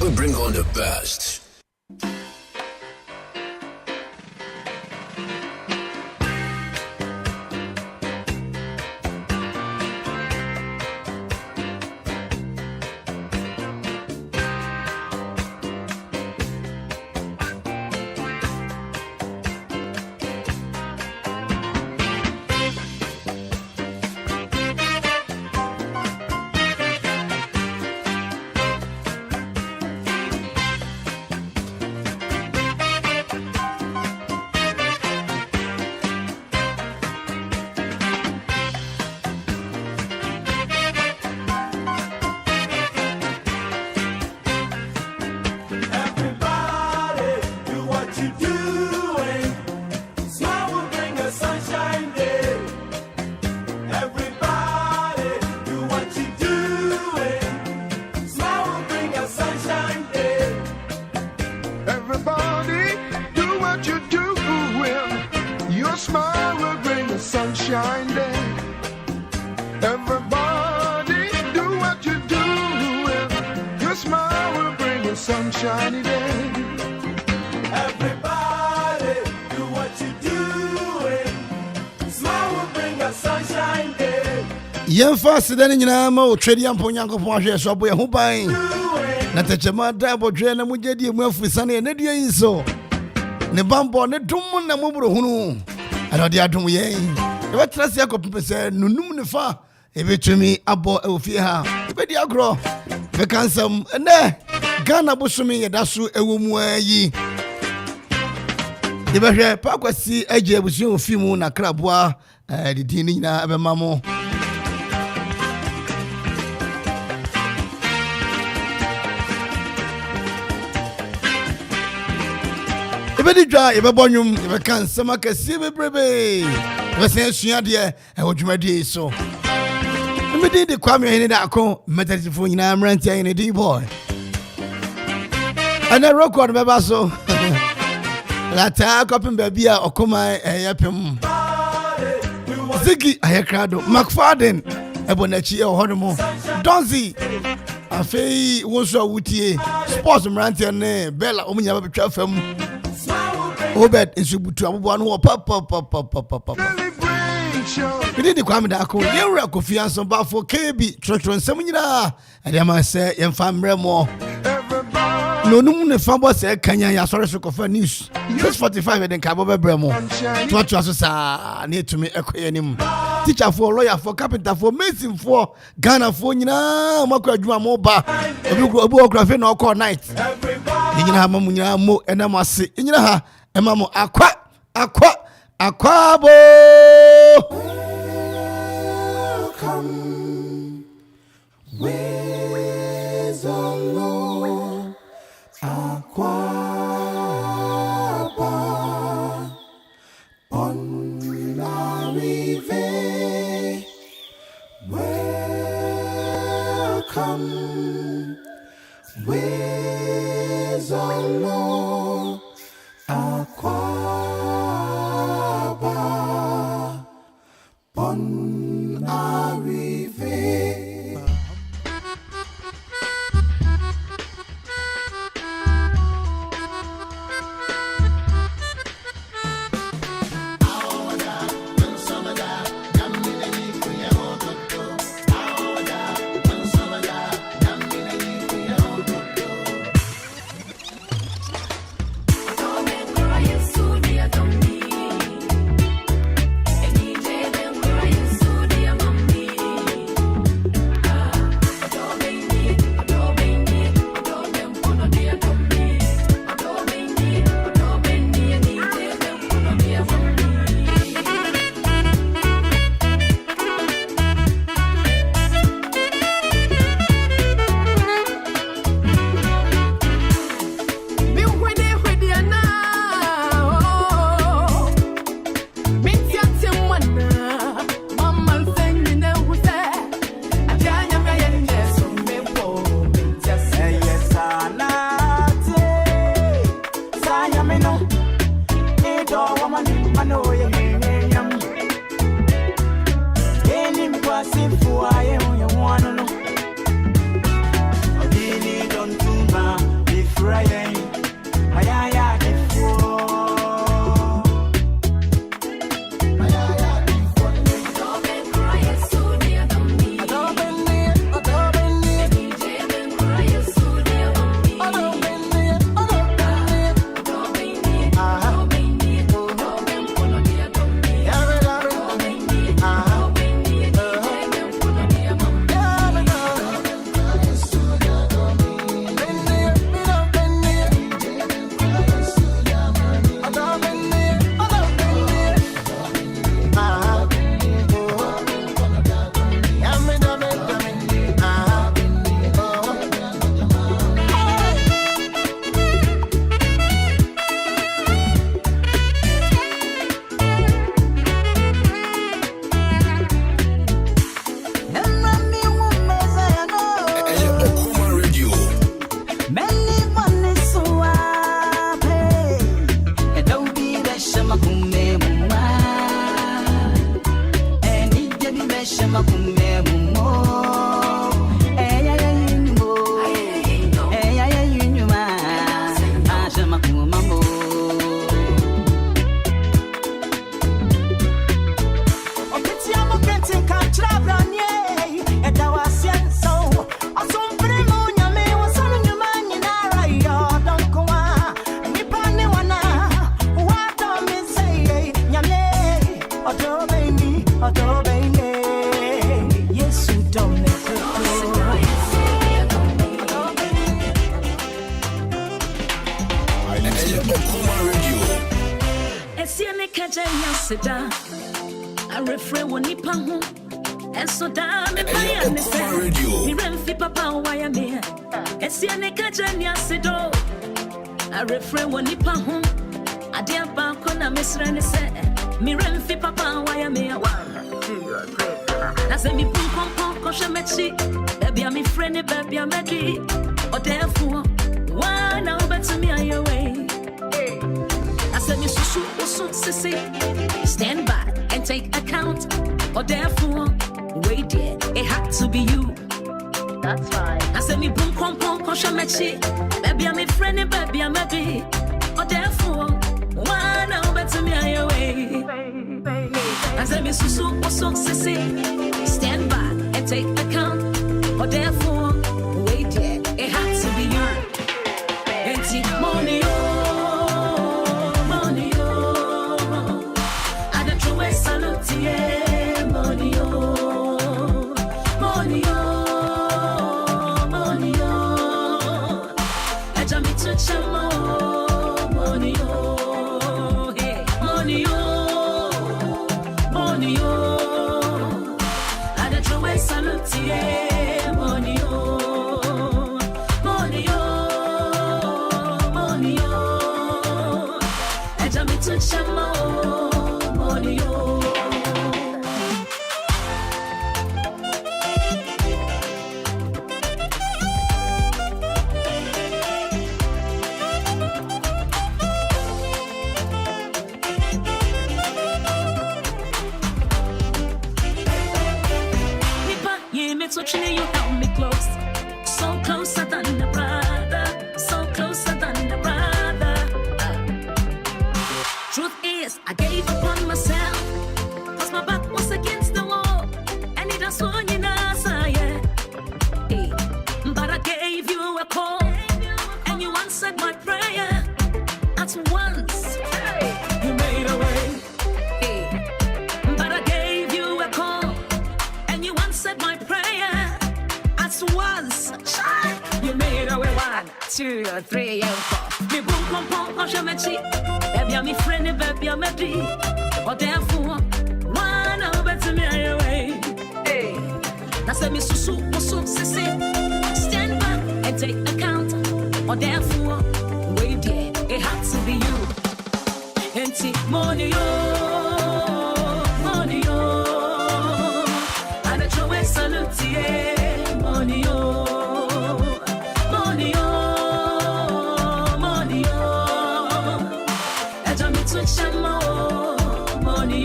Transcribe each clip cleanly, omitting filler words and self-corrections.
We bring on the best. Fast than in Amo, trading upon Yanko Porsche, so we are hoping. Not a Chama Dabo Jana Mujadi, Muffy Sunny, and Edia is so. Nebambo, Netumun, and Muburu. I know the Atum, what trust Yakob said, Nununifa, if it to me, Abo Elfia, the Agro, the Kansam, and there, Ghana Busumi, and Dasu, a woman ye. The Baja Pakwasi, Aja was your Fimu, Nakrabwa, the Dinina, Abemamo. If dry, if a bonum, if I can, some I can see me, baby. If I say, dear, I would my day so. We did the Ohene Darko, metaphor in Amrantia in a D boy. And I rock on my basso. Lata, Copin Babia, Okoman Akwaaba. Ziggy, Ayacrado, McFadden, Ebonachi, or Honomo, Donzi. A fay was so witty, sports Rantia, Bella, Omnia Trafem. Obed is one who pop. We did the Ohene Darko, you rock of fiance about for KB, Trotron Semina, and I must say, and family more. No, no, Fabo said, Kanya, sorry, for news. Just 45 and then Cabo Bremo. What was near to me, a teacher for lawyer for carpenter for mason for Ghana for Maka Moba, a biography no call night. You know, Mamunya Mo and I must say, in your Emamo Akwaaba. Welcome, where's the Lord? Akwaaba, on the river. Welcome, where's the Lord? Akwaaba, on a river. kajanya seda. I refrain when ni pahu. And so damn me pay me say. Me remfi papa why me. Esi ne kajanya sedo. I refrain when ni pahu. Adia ba ko na mesra ne say. Me remfi papa why me. Na say me pum pum pum ko shemechi. Baby I'm me friend baby I'm ready. Or therefore one now better me on your way. I said me so sissy. Stand by and take account. Or therefore wait there, it had to be you. That's right. I said me boom pom pom koshamechi. Baby I'm a friend, baby I'm a bee. Or therefore, why now better me on your way. I said me so sissy. Stand by and take account. Or therefore, wait there, it had to be you. And take money money I don't throw away salute money money I jump into chamo money hey money I don't throw away salute money money I jump into chamo money so you held me close, so closer than a brother, so closer than a brother. Truth is, I gave up on myself, cause my back was against the wall, and it was one in us, yeah. But I gave you a call, and you answered my prayer at once. You made a way. But I gave you a call, and you answered my prayer. Once, you made a way 1, 2, 3, and 4. Me boom pom pom koshamechi. Baby I'm me friend, baby I'm a bee. Or therefore, one now better me away. Hey, now say me so sissy. Stand back and take account. Or therefore, wait there, it had to be you. And take money money I don't throw away salute money money money I jump into chamo money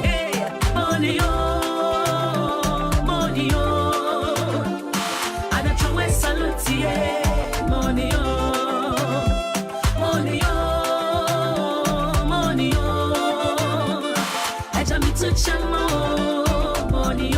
hey money money I don't throw away salute money money money I jump into chamo money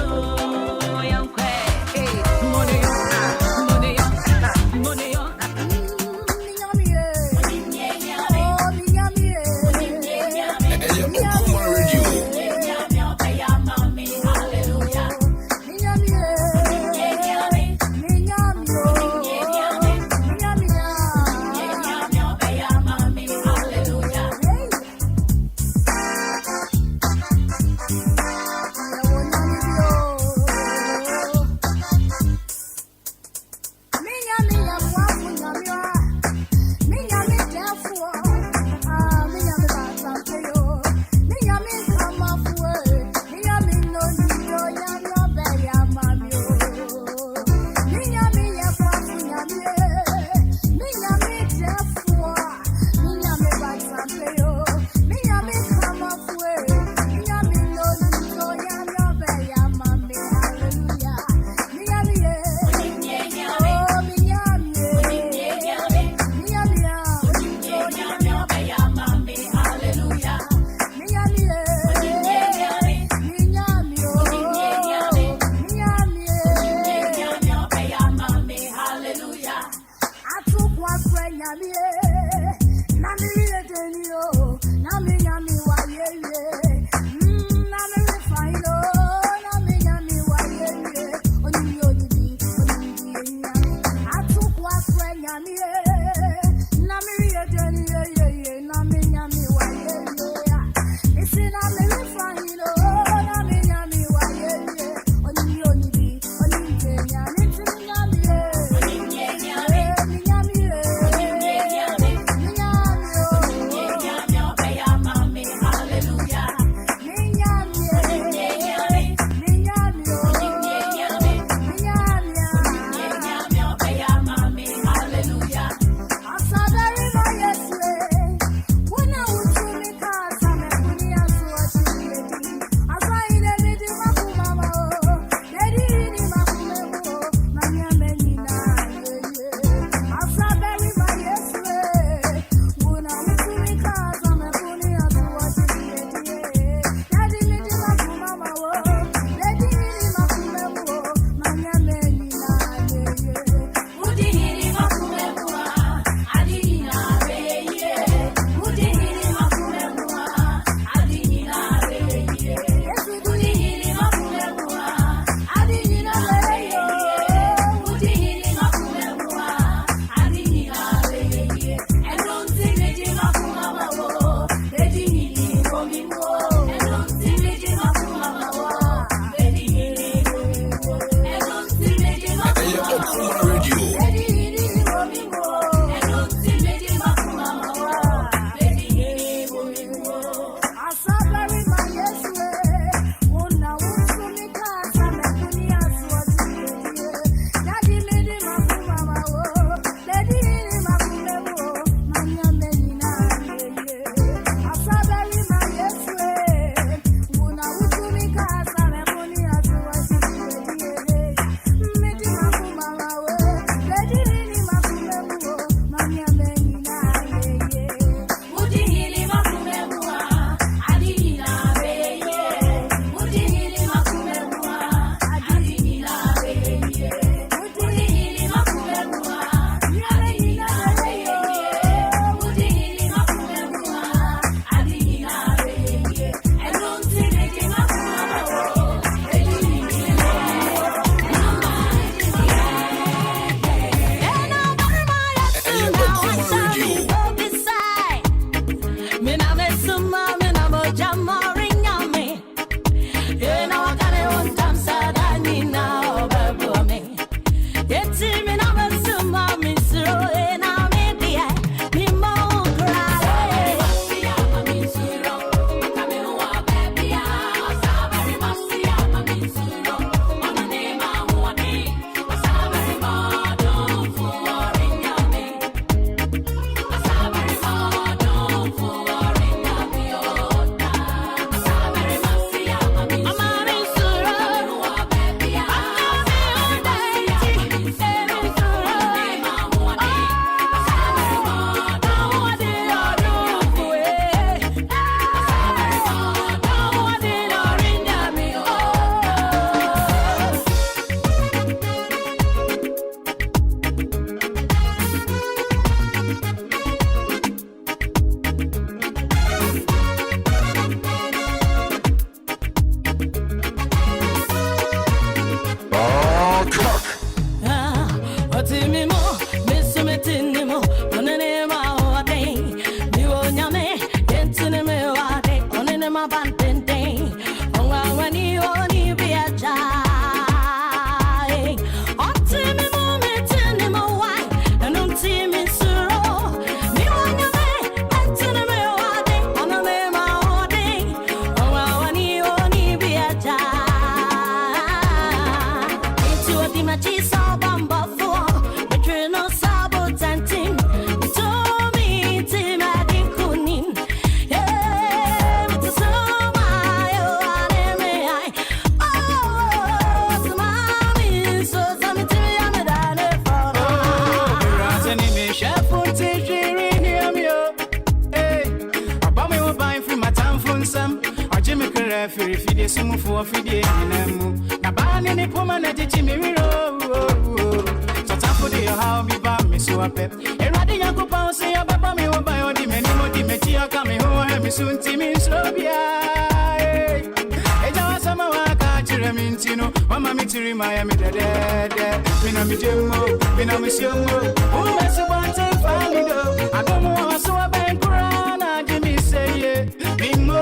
sumu for fide nemu. Na bani ni poma na techi mi wiro. For the how be by me so a pep. And Raddy Uncle Pound say about me over your dimany, Metia coming home, and me soon to me Slovia. A summer work at Jeremintino, Mamma Mitri, Miami, dead, Pinami Jumbo, Pinami Shumbo, who has a one time family though. I don't know, so a bank run, I Jimmy say, be more.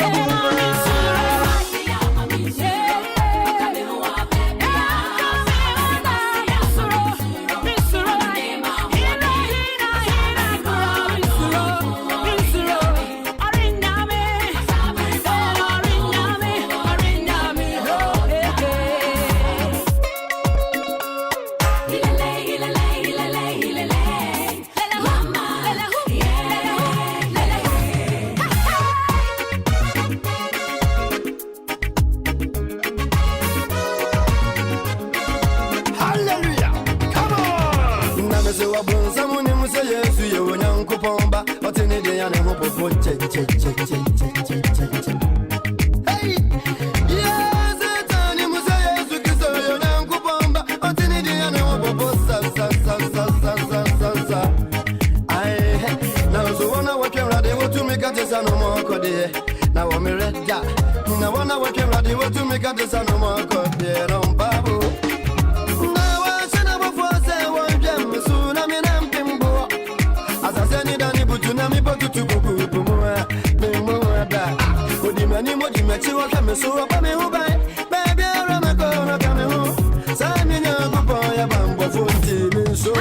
Now I'm a red guy. Now I'm working ready to make a design of my coffee on Babu. Now I said I'm for say one gem soon. I mean, I'm Kimbo. As I said, I need to name me, but to Would you many more dimity what I'm so up? I mean, who buy? Baby, I'm a corner coming home. Simon, you're a boy, a bamboo for TV. So,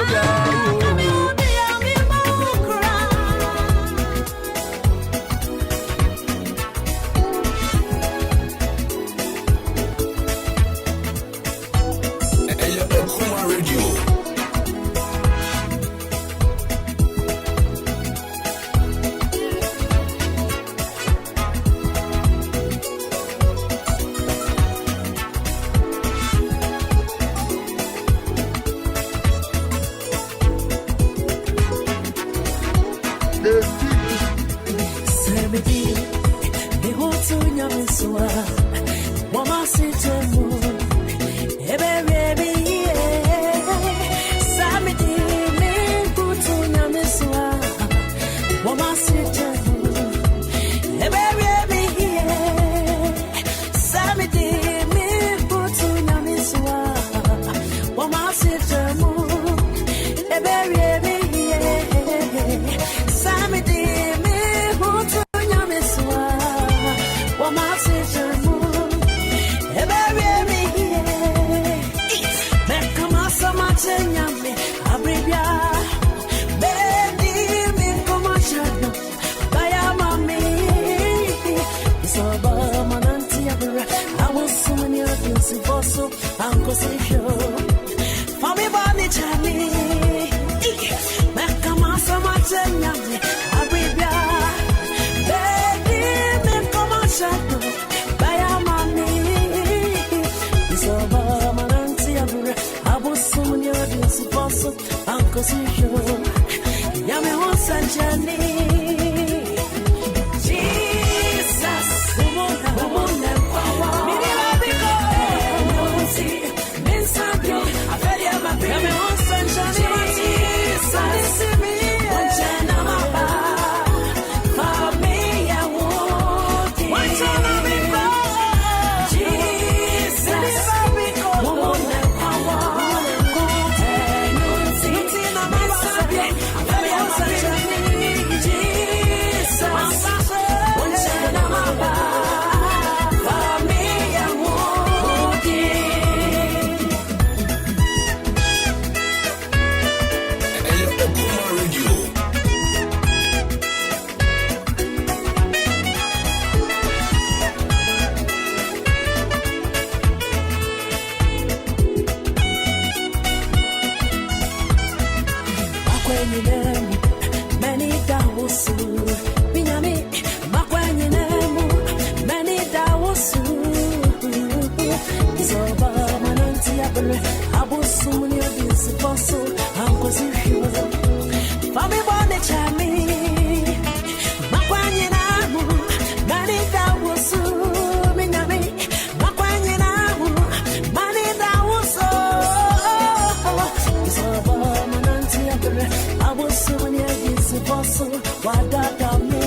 was so many years of also, what that me.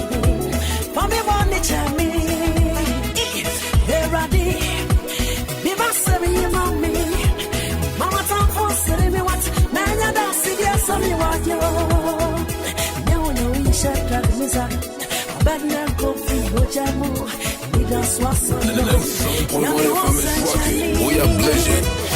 For me, one nature me. Here I did. Be my seven, mommy. Mama, time for sitting me what? Man, I don't see yes, I'm what you. No, no, we shall try to miss her. But now go free, go jamu. We are blessed.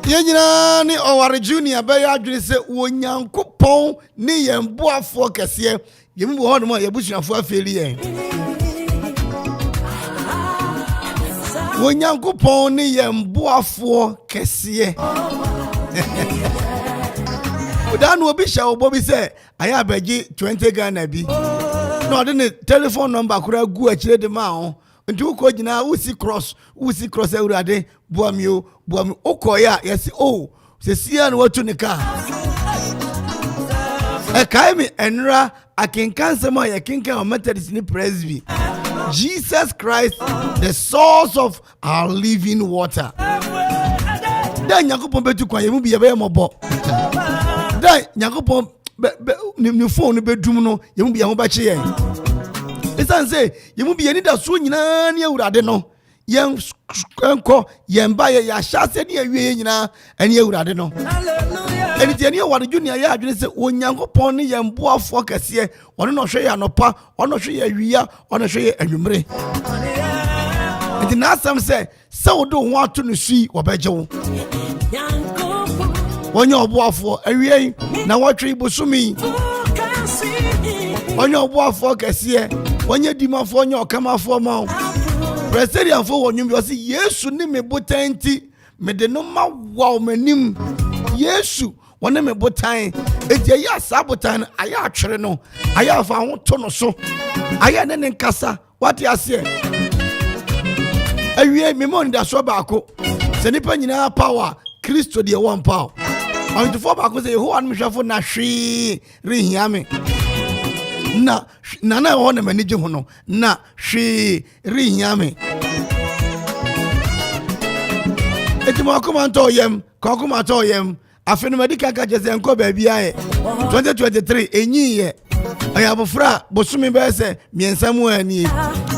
Yenya ni Oware Junior be ya adwene se wonyankopon ni yemboafo kese yemu ho no yebusuafo afeli yen wonyankopon ni yemboafo kese odan obi sha obo bi se aya abeji 20 Ghana bi no de ne telephone number kura gu akire de ma ho nti uko gina usi cross eurade buami okoya yesi oh sesia no watu ne ka e kai mi enra akinkanse ma ya kinkan Methodist ni presby Jesus Christ the source of our living water dan yakopon betu kwa yemu bi ye mobo dan yakopon ni phone bedum no yemu bi ya ho ba che yen esan say yemu bi yeni da so nyina ne awurade no yen enko yen ba ye ya hyase ne awie nyina ene awurade no hallelujah eni tie ne Oware Junior ya adwene se onyankopon ne yen boafo kase one no hwe ya nopa one hwe ya awia one hwe ya anwumre enti na asam se wodo ho ato no sui obeje wo onye oboafo awie na wotwe ibosumi onye oboafo kase onye dimafo onye okamafo ma President for one you say Yesu ni me botanti me de no ma wa manim Yesu one me botan eje ya sabotan aya atwere no aya fa ho to no so aya ne nkasa what you say awie me mo nda so baako se nipa nyina power Kristo de one power on to for baako say ho an mhwafo na hwe rehia me na ho na manije ho no na hwe rehia me Eti mo Okoman to yem, Okoman to yem. Afenu medika ka jese enko baabi aye. 2023 enyi ye. Ayabofra bosumi be se miensa mu ani.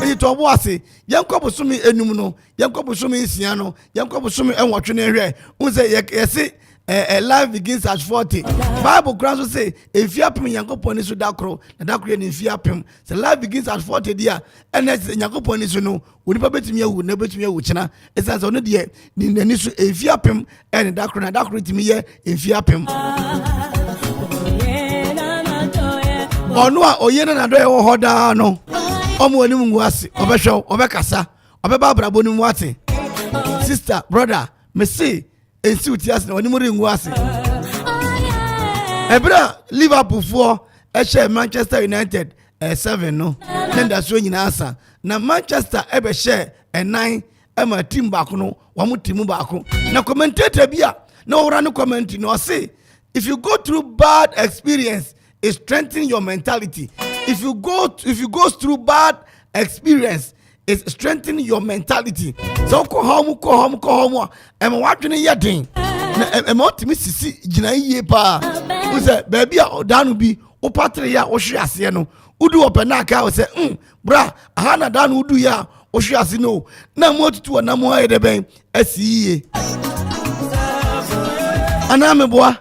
Eti to bo ase, yenko bosumi enum no, yenko bosumi nsia no, yenko bosumi enwotwe ne hwe. Unse yesi life begins at 40. Bible grants say if you apem Yakopon isu dakro, na dakro ni if you apem. So life begins at 40 dia. And Yakopon isu no, onipa betimi awu na betimi awu chena. Esa so no de ni nisu if you apem and dakro na dakro timi ye if you apem. Onu a oyena na do e wo hoda no. Omo ani mu ase, obehwe, obekasa, obeba brabo ni mu ate. Sister, brother, me say ensi utias na onimuri nguase. Ebra Liverpool for Manchester United 7 no. Nenda so nyina asa. Na Manchester ebe share 9 ema team baako no, wamu team baako. Na commentator bia na ora no comment no say if you go through bad experience it strengthens your mentality. If you go through bad experience it strengthens your mentality. So ko home em wadwene yedin na em otimi sisi gina yie pa uze baby a danu bi opatre ya ohwe ase no udu opena aka o se bra aha na danu udu ya ohwe ase no na mo tutu na mo ayede ben asiye ana meboa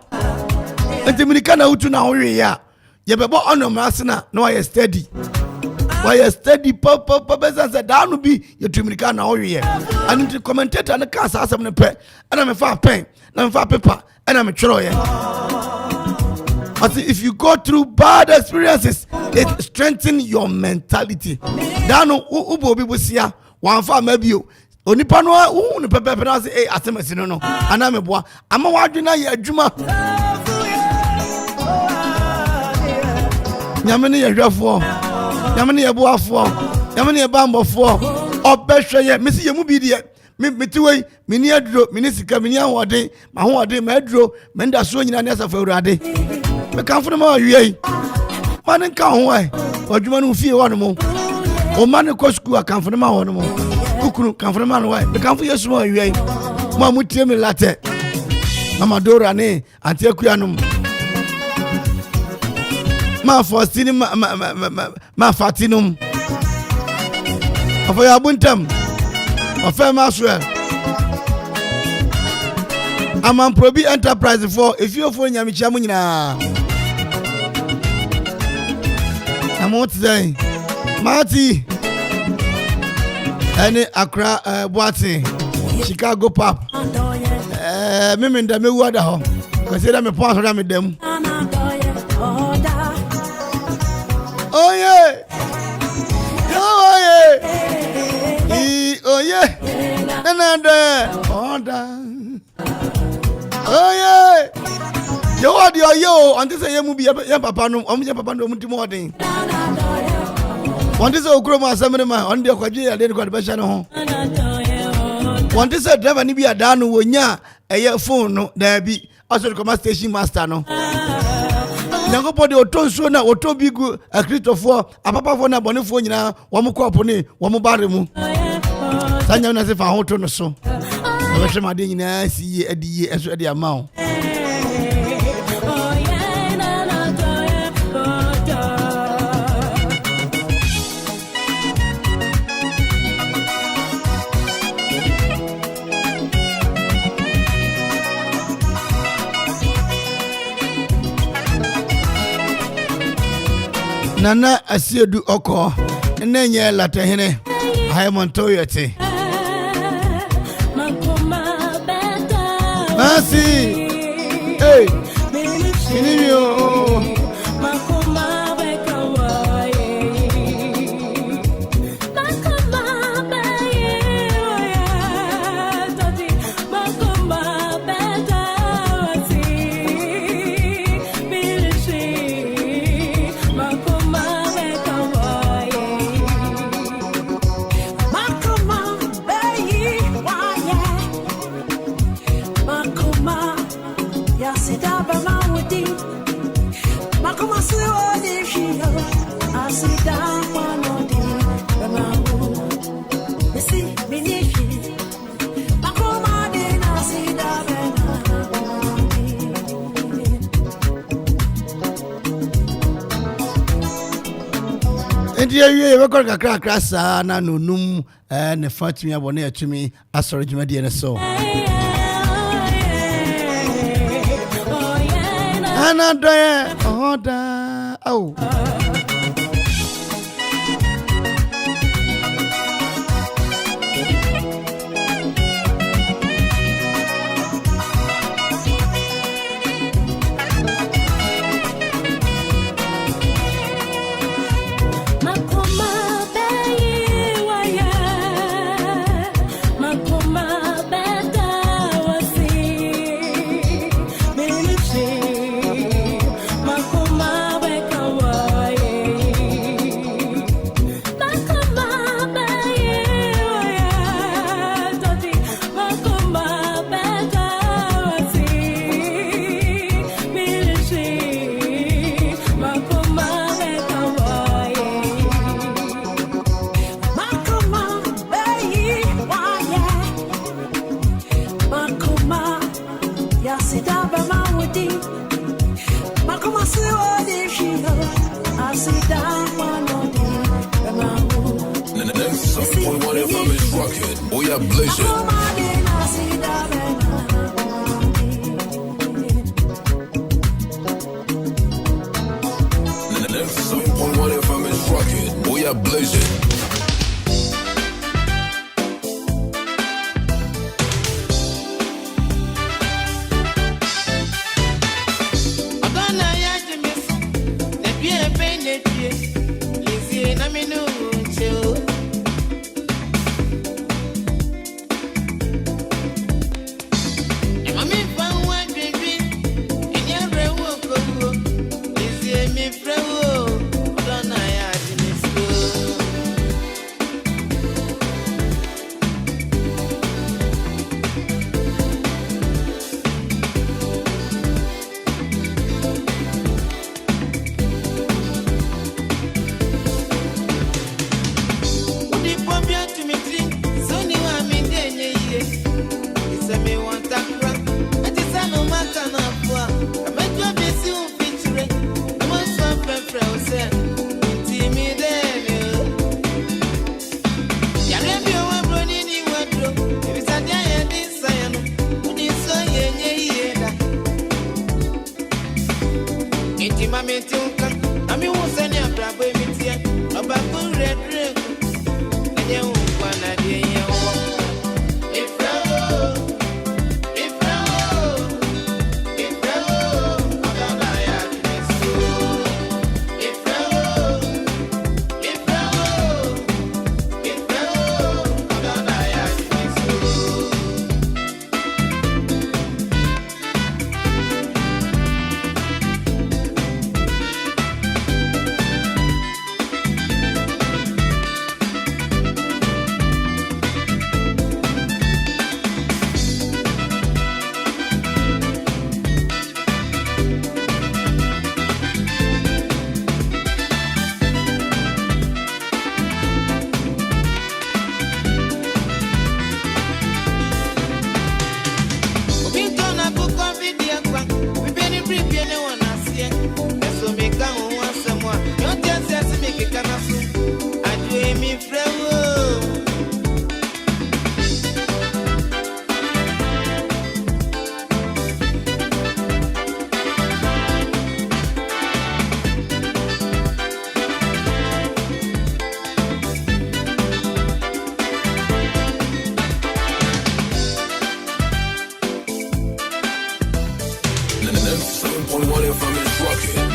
entemirika na utu na ohwe ya ye bebo onoma ase na why steady. Why you steady papa business down be your Tumirika na oye. And the commentator and the cast as I'm pe and I'm a far pen, and I'm a far paper, and I'm a troy. I say if you go through bad experiences, it strengthens your mentality. Down ubo people see one far maybe you. Only panwa the pepper say asemesi no. And I'm a boy. I'm a wadina ya juma. Nyamini ya jafo. Yamani ebuafo yamani ebambofo obehwe ye mesi ye mu bi de metiwe meni aduro meni sika meni ahode ma hoode ma aduro menda so nyina ne asafa urade me kanfo ma wiei man nka ho ai odwuma no fie wono mo o man ko school akanfo ma wono mo ukuru kanfo ma no wai me kanfo yesu ma wiei ma mutie me late mama dora ne anti akuanum ma fostini ma fatinum afo ya buntam afa ma swel Amanfo enterprise for if you for nyamichia mu nyina amot say Marty any Accra Boate Chicago pap me nda me wada ho ko say da me pon so da me dem. Oh yeah, oh yeah, oh yeah, another order. Oh yeah, yo what yo on this say mu bi ya papa no papa no muti mo den. On this Okroma Asamema on the Kwaji ya den kwa besha no ho. On this driver ni bi ada no wonya eye phone no da bi also the station master no. Nyangopo de otonso na otobigu akristofo apapafo na bonefo nyina wo mkopo ni wo mbare mu sanya na se fa hoto no so e hwe made nyina siye adiye eso ade amao Nana asiedu oko nenye latehene hayamontoyete Masi hey minimio And you record a crack crassa, no num, and the Fatimia Bonnet to me, as sorry, my dear so. Another order. Oh. We are blazing. We are blazing.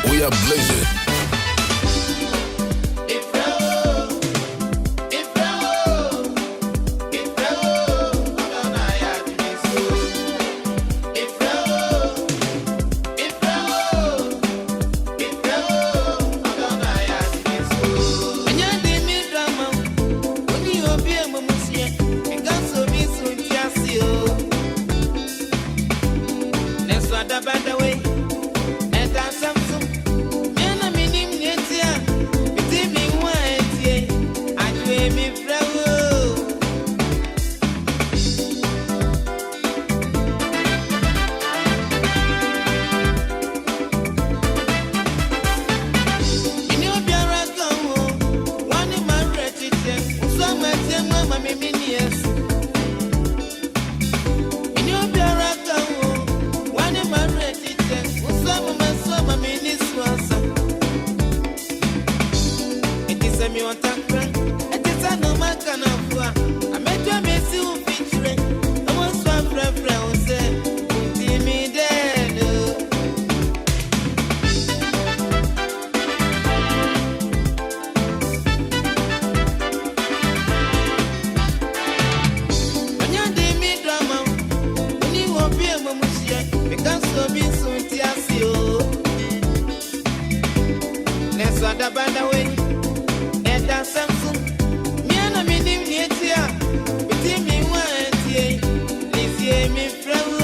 We are blazing. find a way. And that's something. Me and I mean him here. But him me want here. This year me flower.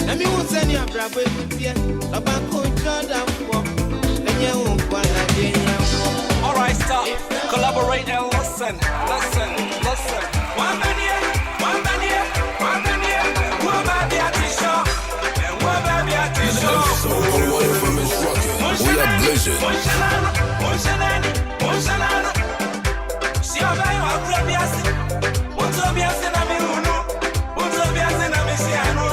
Let me send you a bravo here. About alright, stop. Collaborate and listen. One man here. One baby at the show. And one baby at the show. So away from his rockin'. We are blazing. See how I grab your seat. What's up, yes, and I'm in Uno. What's up, yes, and I'm in Siano.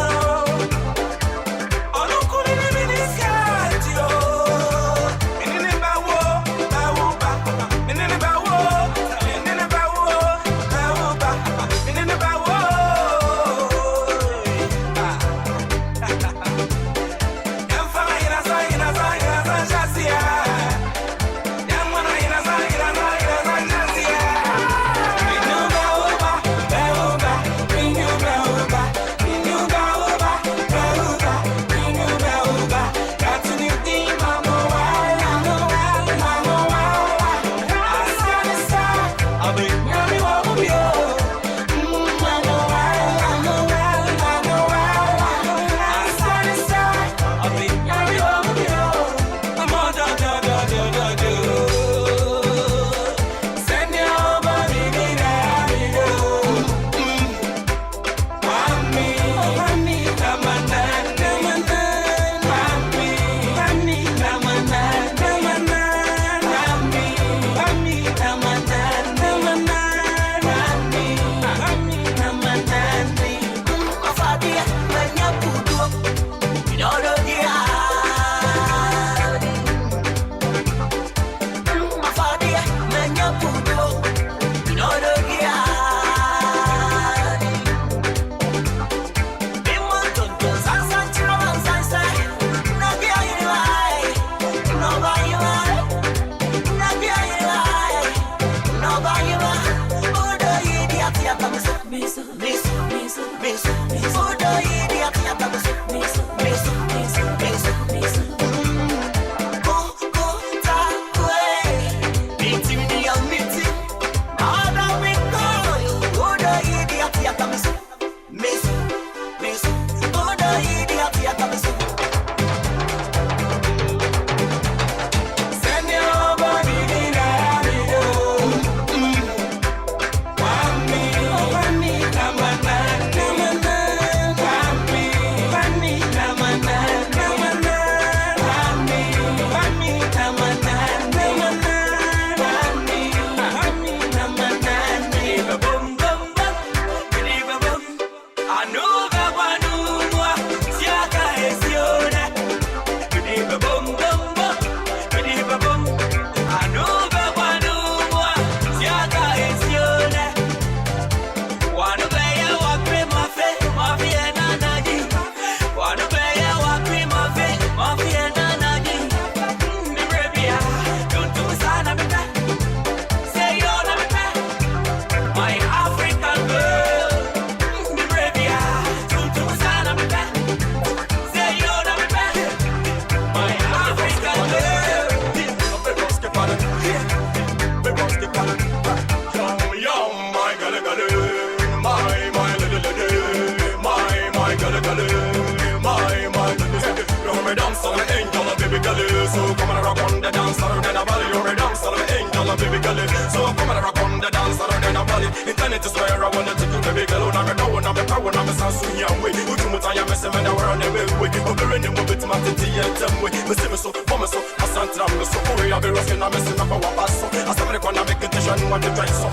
So come and rock on the dance floor, then I volley. You're a dancer, ain't gonna baby girl. So come and rock on the dance floor, then I volley. Eternity swear I wanna take you, baby girl. I'm a power, I'm a power, I'm a sansu way. Who you muta ya messing when I wear on the way. Over in the movie to my titty and them way. Me see me so, for me so, I stand up, me so. Oh, I'll be rocking, I'm messing up our pass. I said me gonna make a decision, what the price so.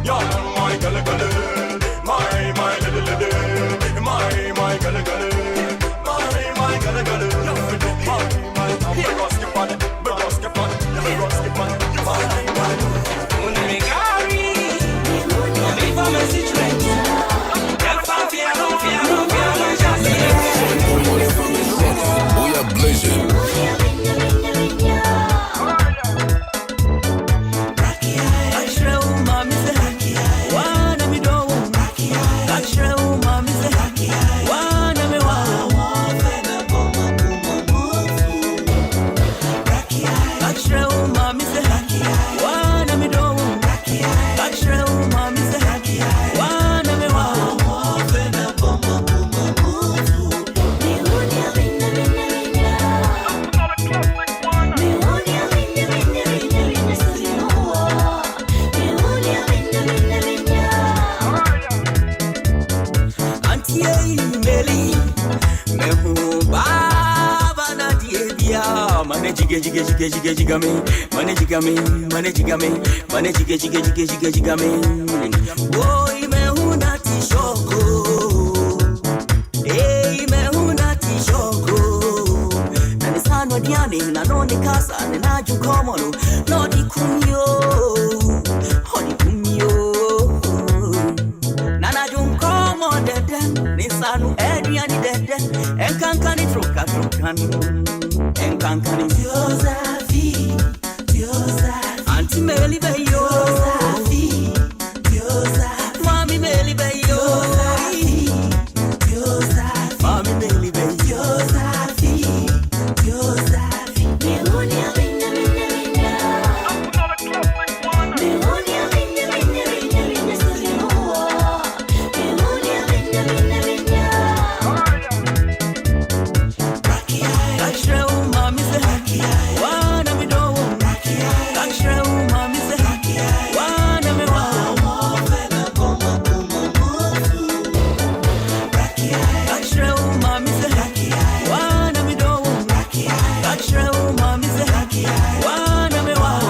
Yeah, my girl, my little lady, my girl, my girl, jiga me. Money jiga me. Money jiga me. Money jiga me. Boy me huna tishoko. Hey me huna tishoko. Nani sano diani na noni kasa na ju komono. Lodi kumyo. Hodi kumyo. Nana ju komo dede. Nisanu ediani dede. Enkankani trokan. Enkankani Diosafi. Auntie Meli Bayo. Diosafi. Mami Meli Bayo. Diosafi. Mami Meli Bayo. Diosafi. Mehonia vinna. Mehonia vinna. Mehonia vinna. Extra mami say wanna me do. Extra mami say wanna me want. Extra mami say wanna me do. Extra mami say wanna me want.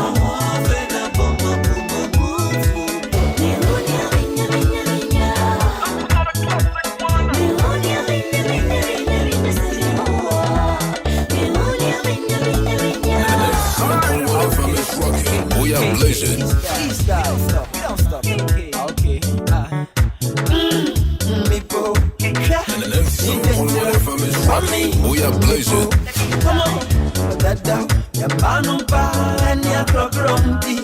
We are blazing. Please stop. We don't stop. Okay. People. And the next song on the famous rocking. We are blazing. Come on. Dada, ya banumpa and ya krokromti.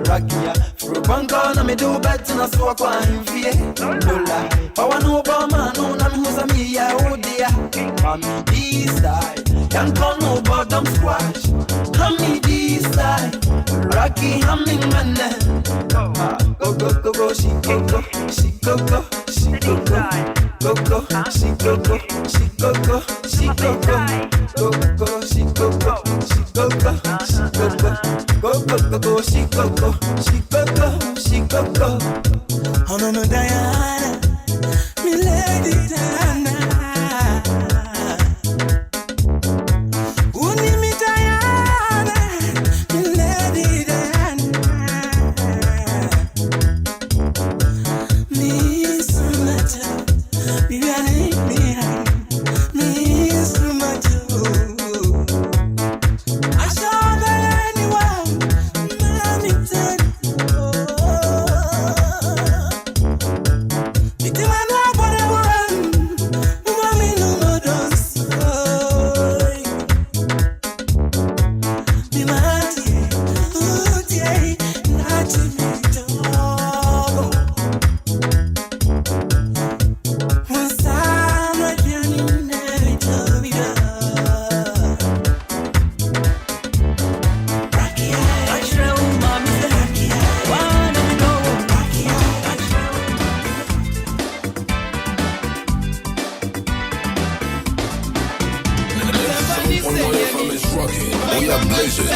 Rakia, Frubanka, na me do bet na so kwa himfie. Lola, pawa no bama no na me husa mi ya odia. Mami this side, yan kono bottom squash. Mami this side, Rocky humming man. Go, she go. Go, she go. Oh no, Diana, me lady Diana. Uni me Diana, me lady Diana. Me so much, me so much. I saw that anyone, mommy said. We are blazing.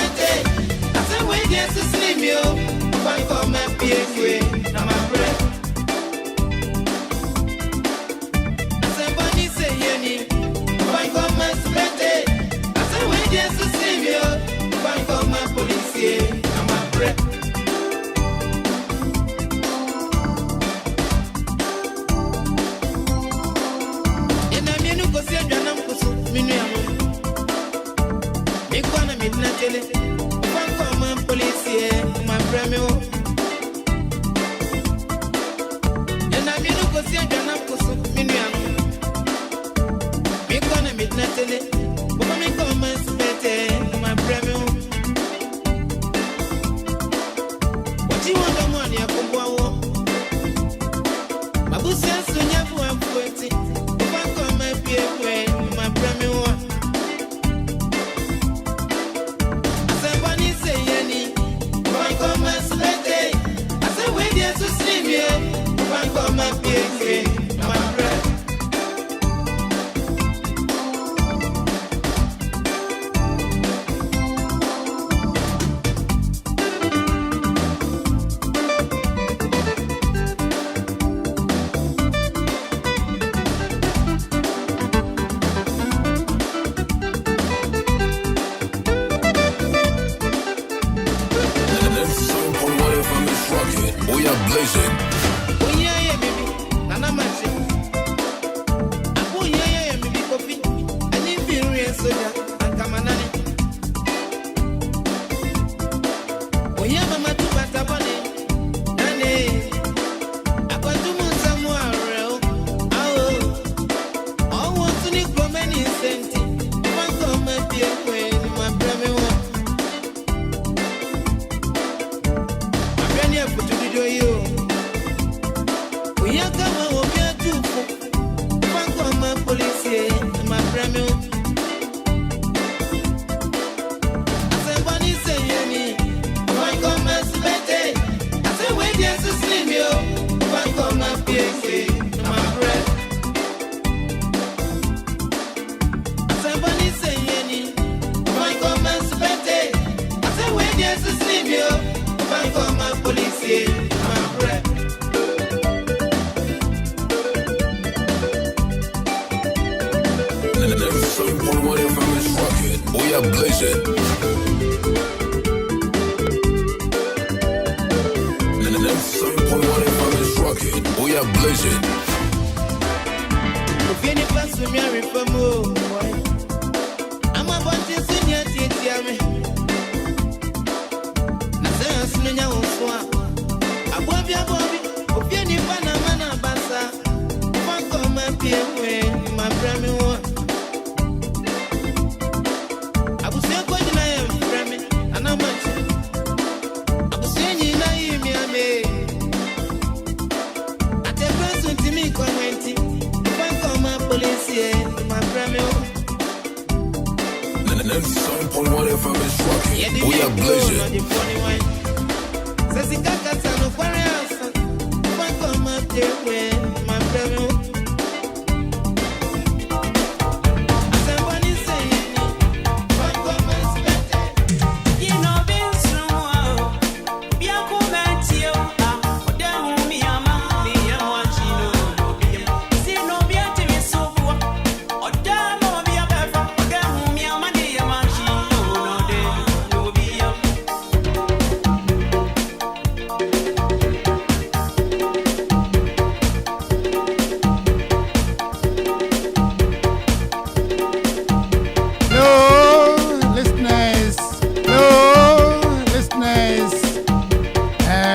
We are blazing. And then 7.1 FM is rocking. We are blazing. I'm about to sing your teacher. Nasanya uswa. Abwabia bobi, ofieni bana mana basa. Fanko mapiewe, mabrami wo. Abuse ko nyina ye frame, anamachi. Abuse nyina yimi ame. Ate presu ntimi kwenti. Fanko ma police, mabrami wo. And then 7.1 FM is rocking. We are blazing.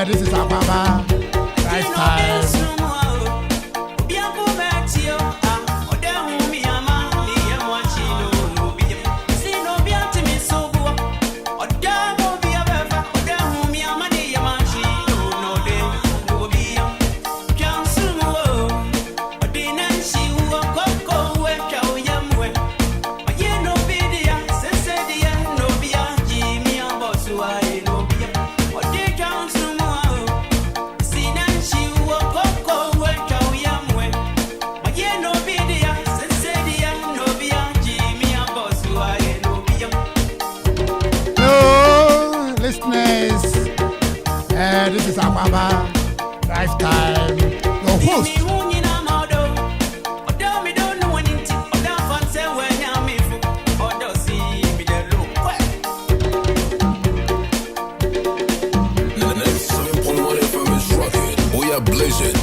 This is Akwaaba. This is Akwaaba. Lifetime. Your host. We are blazing.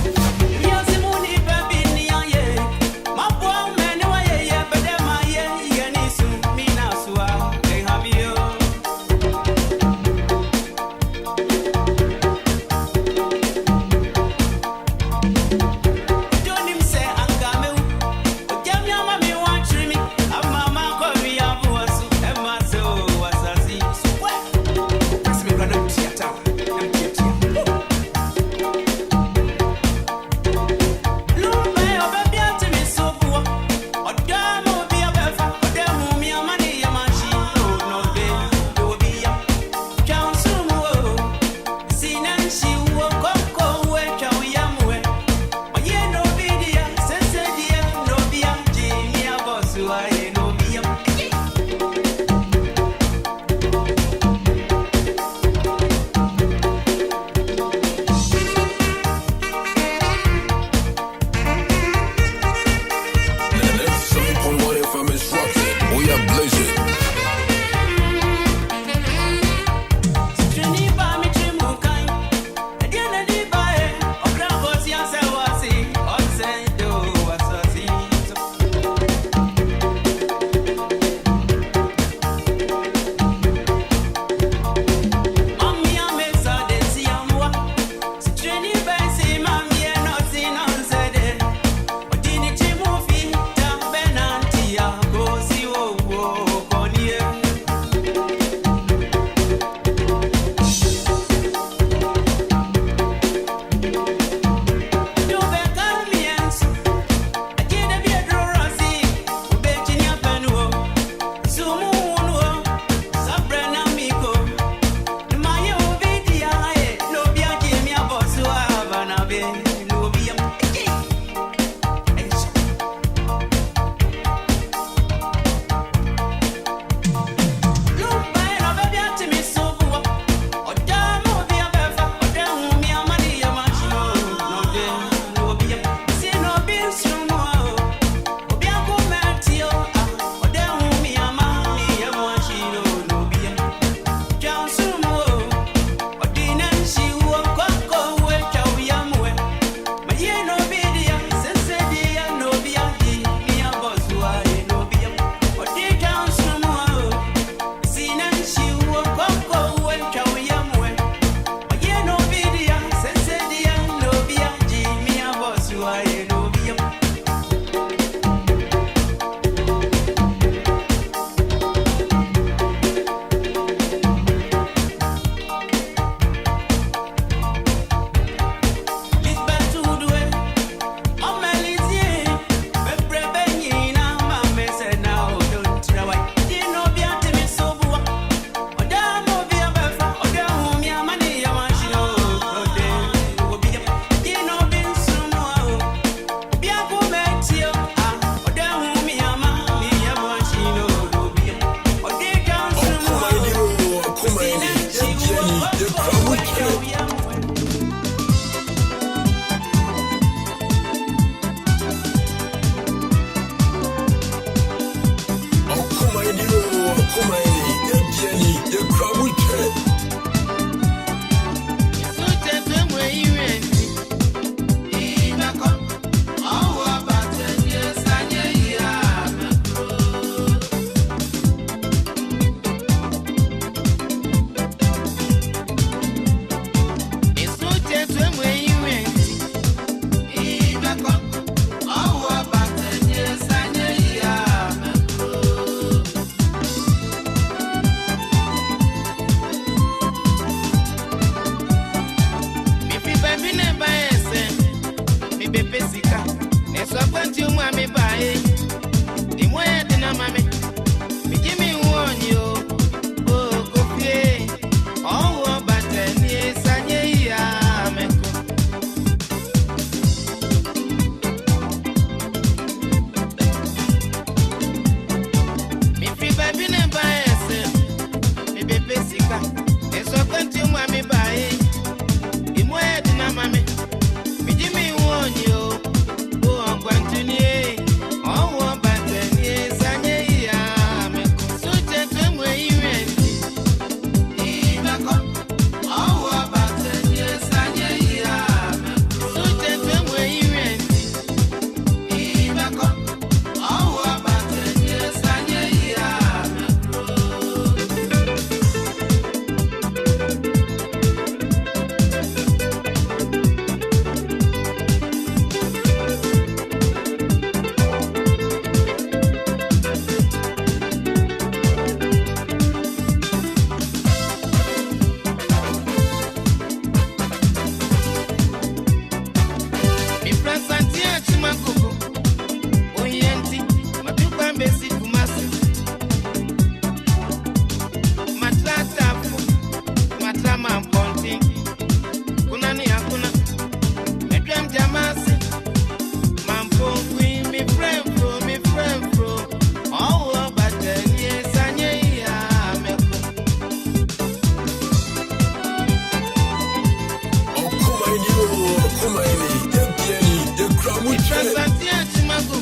Transantia Chimago,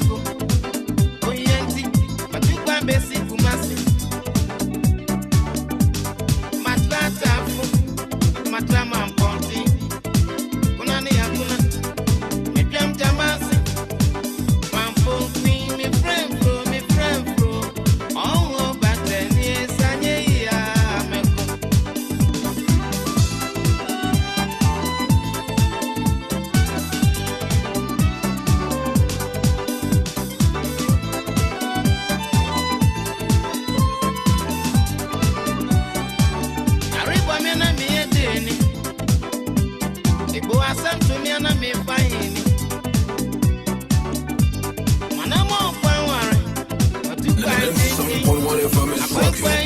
Oyenti, Matuka Bessi Kumasi, Matlata, Matlama Ponti, Kunani Akuna, Mipiam Jamasi, Mampo, me friend bro, oh, but then yes,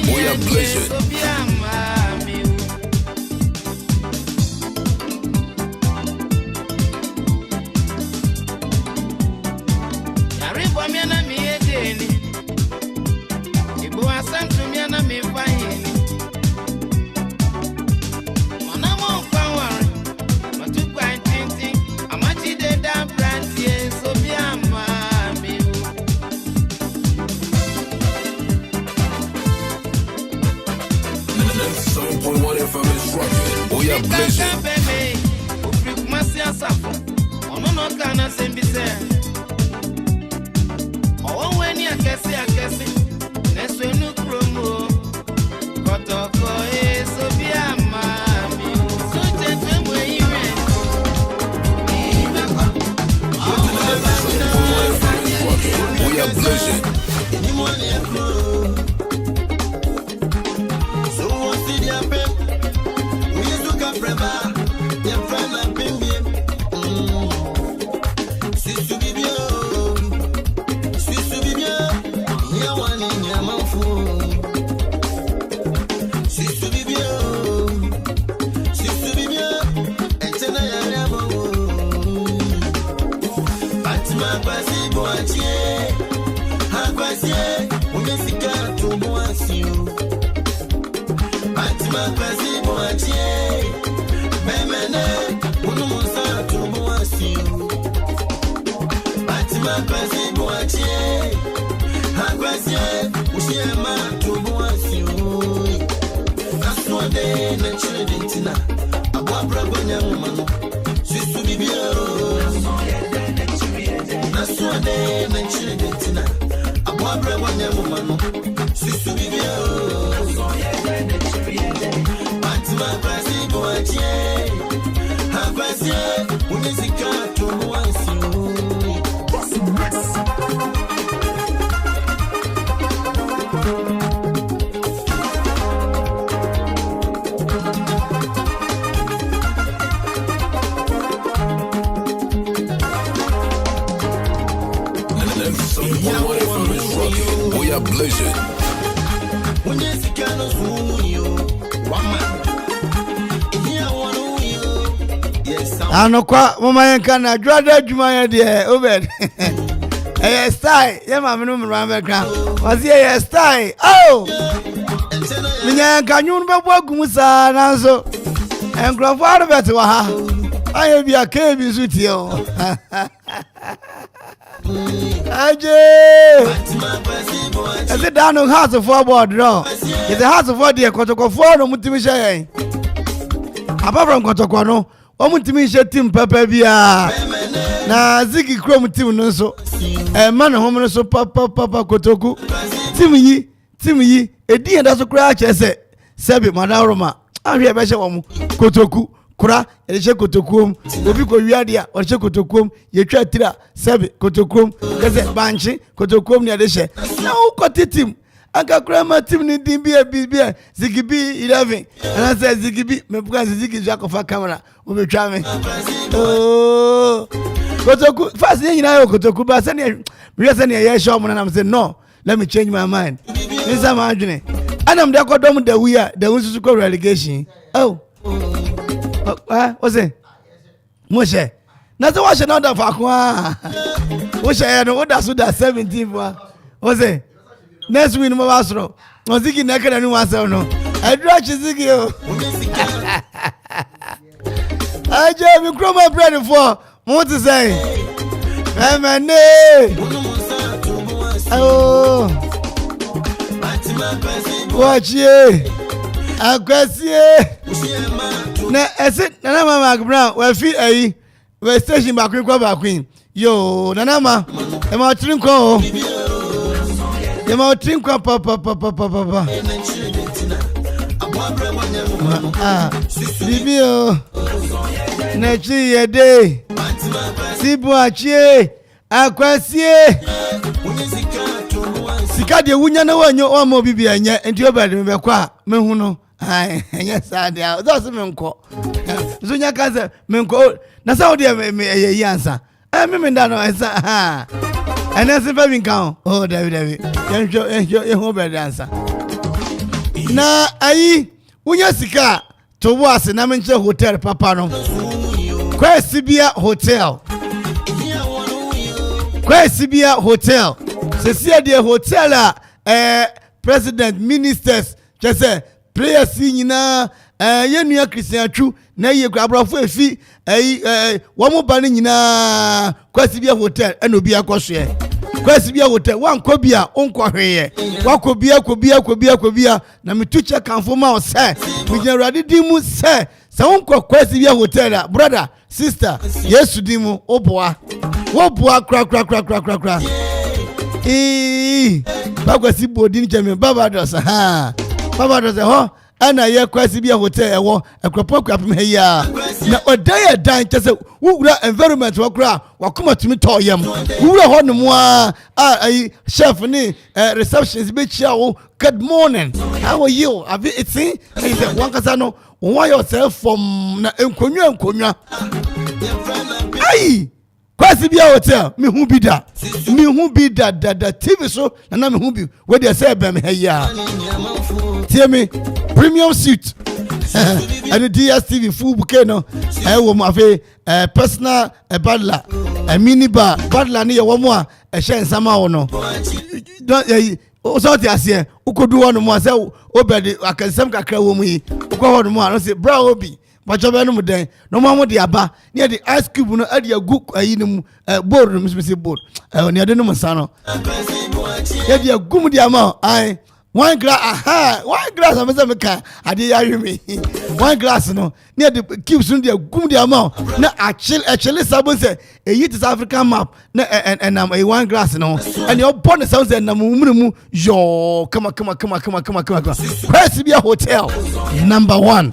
We are blessed. We are blessed. We are blessed. We are blessed. Anokwa mama yanka na dwada adwuma ya de obed. Eh style, ye ma me no mra me kra. Wasi ye style. Oh! Minya yanka nyun be bo agum sa na so. Enkrofo arbet wa ha. Aye bi aka bi su tie o. Aje! Ese down on house for board no. It's the house for the kotokofo no mutimi hye. Apart from kotokwa no, o mutimi hye team papa bia. Na zigi krom team no so. Man home no so papa kotoku. Team yi edi enda so kra che se sebi madaroma. Ahwe be hye wo kotoku. Kura eche kotokuom obi ko wiade a oche kotokuom ye twa tira sebe kotokuom kase banchi kotokuom ne de hye na wo kotitim aka kura ma tim ni din bia zigibi 11 ana say zigibi me buka zigi jakofa camera wo be twa me oh kotoku fast ye nyina yo kotoku ba se ne me se ne ye show mo na am say no let me change my mind nsa ma adwene anam de akodom da wi a da wonsusu ko relegation oh what's it? Moshe. Nazo washe na da fakwa. Moshe no oda so da 17 boy. What's it? Next week mo wasro. Ozigi na kada ni wasa no. Adra chizigi o. Aje mi kroma bread for. What to say? Emene. Oh. Watch ye. Akwasi. Na ese nana mama Brown we fi ayi we station back kwa queen. Yo nana ma e ma trin ko. E ma trin ko papa. Ah. Bibio. Na chi ye dey. Sibu achie. Akwasi. Sika de wunya na wanyo o mo bibia anya enti obade me bekwa me hu no. Ai, yes, I do. That's me nko. Zunya kaze me nko. Na sa odi me ye answer. Me nda no answer. Ha. Ene se fa mi kan. Oh, David. Ye ho be answer. Na ayi, unya sika to was na me nche hotel papa no. Kwa Sibia Hotel. Kwa Sibia Hotel. Se sia de hotel president ministers just players nyina yenua Christian Tru na ye abrafo efi wo mo ba nyina Kwasibia Hotel eno bia kwhwe Kwasibia Hotel wan kwabia onkwohwe kwabia na metuche kanfo ma o se mugina rade dimu se Kwasibia Hotel brother sister Yesu dimu oboa kra Bakwasi bodin jame Barbados ha Barbados ho ana ye Kwasibia Hotel ewo Akropong-Akuapem heya na odaya dan chese wura environment wakura wakoma tumi toyem wura ho no a chef ni receptions be chia wo good morning how are you have it seen he said one kasa no why yourself from na enkonwa ai Kwasibia Hotel me hu bi da TV so na me hu bi we dey say be me heya tie me premium suite and the DSTV full bouquet no wo mo afi personal butler mini bar butler ni wo mo a hye nsama wo no o so ti ase ukodu wo no mo ase obedi akansem kakra wo mu yi ukọ ho no mo a no say bra obi Bachobe no muden no mo de aba ne de ice cube no ade agu ayi no board no mse board ne de no msa no ye de agu mu de ama ai one glass amese meka ade ya hwemi one glass no ne de cubes no de agu mu de ama na actually sabon say eyi to African map na and one glass no and your born sounds and na mu yo come Kwasibia Hotel number 1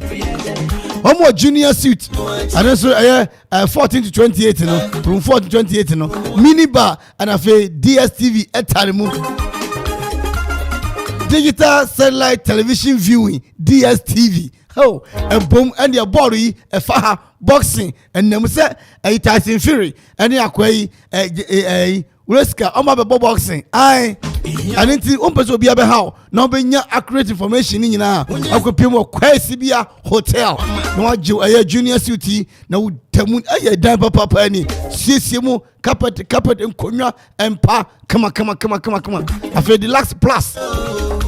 Omo junior suite. And also 14 to 28 no. From 14 to 28 no. Mini bar and afi DSTV etarimu. Digital satellite television viewing DSTV. Oh, a boom and your body a faha boxing and them say a Tyson Fury and ya kwai Weska oma be boxing ai anenti umpeso bia be how na obenya accurate information ni nyina Akropong Kwasibia Hotel no aje junior suite na utamu aye dan papa ni siesiemu carpet enkonwa empa kama afi deluxe plus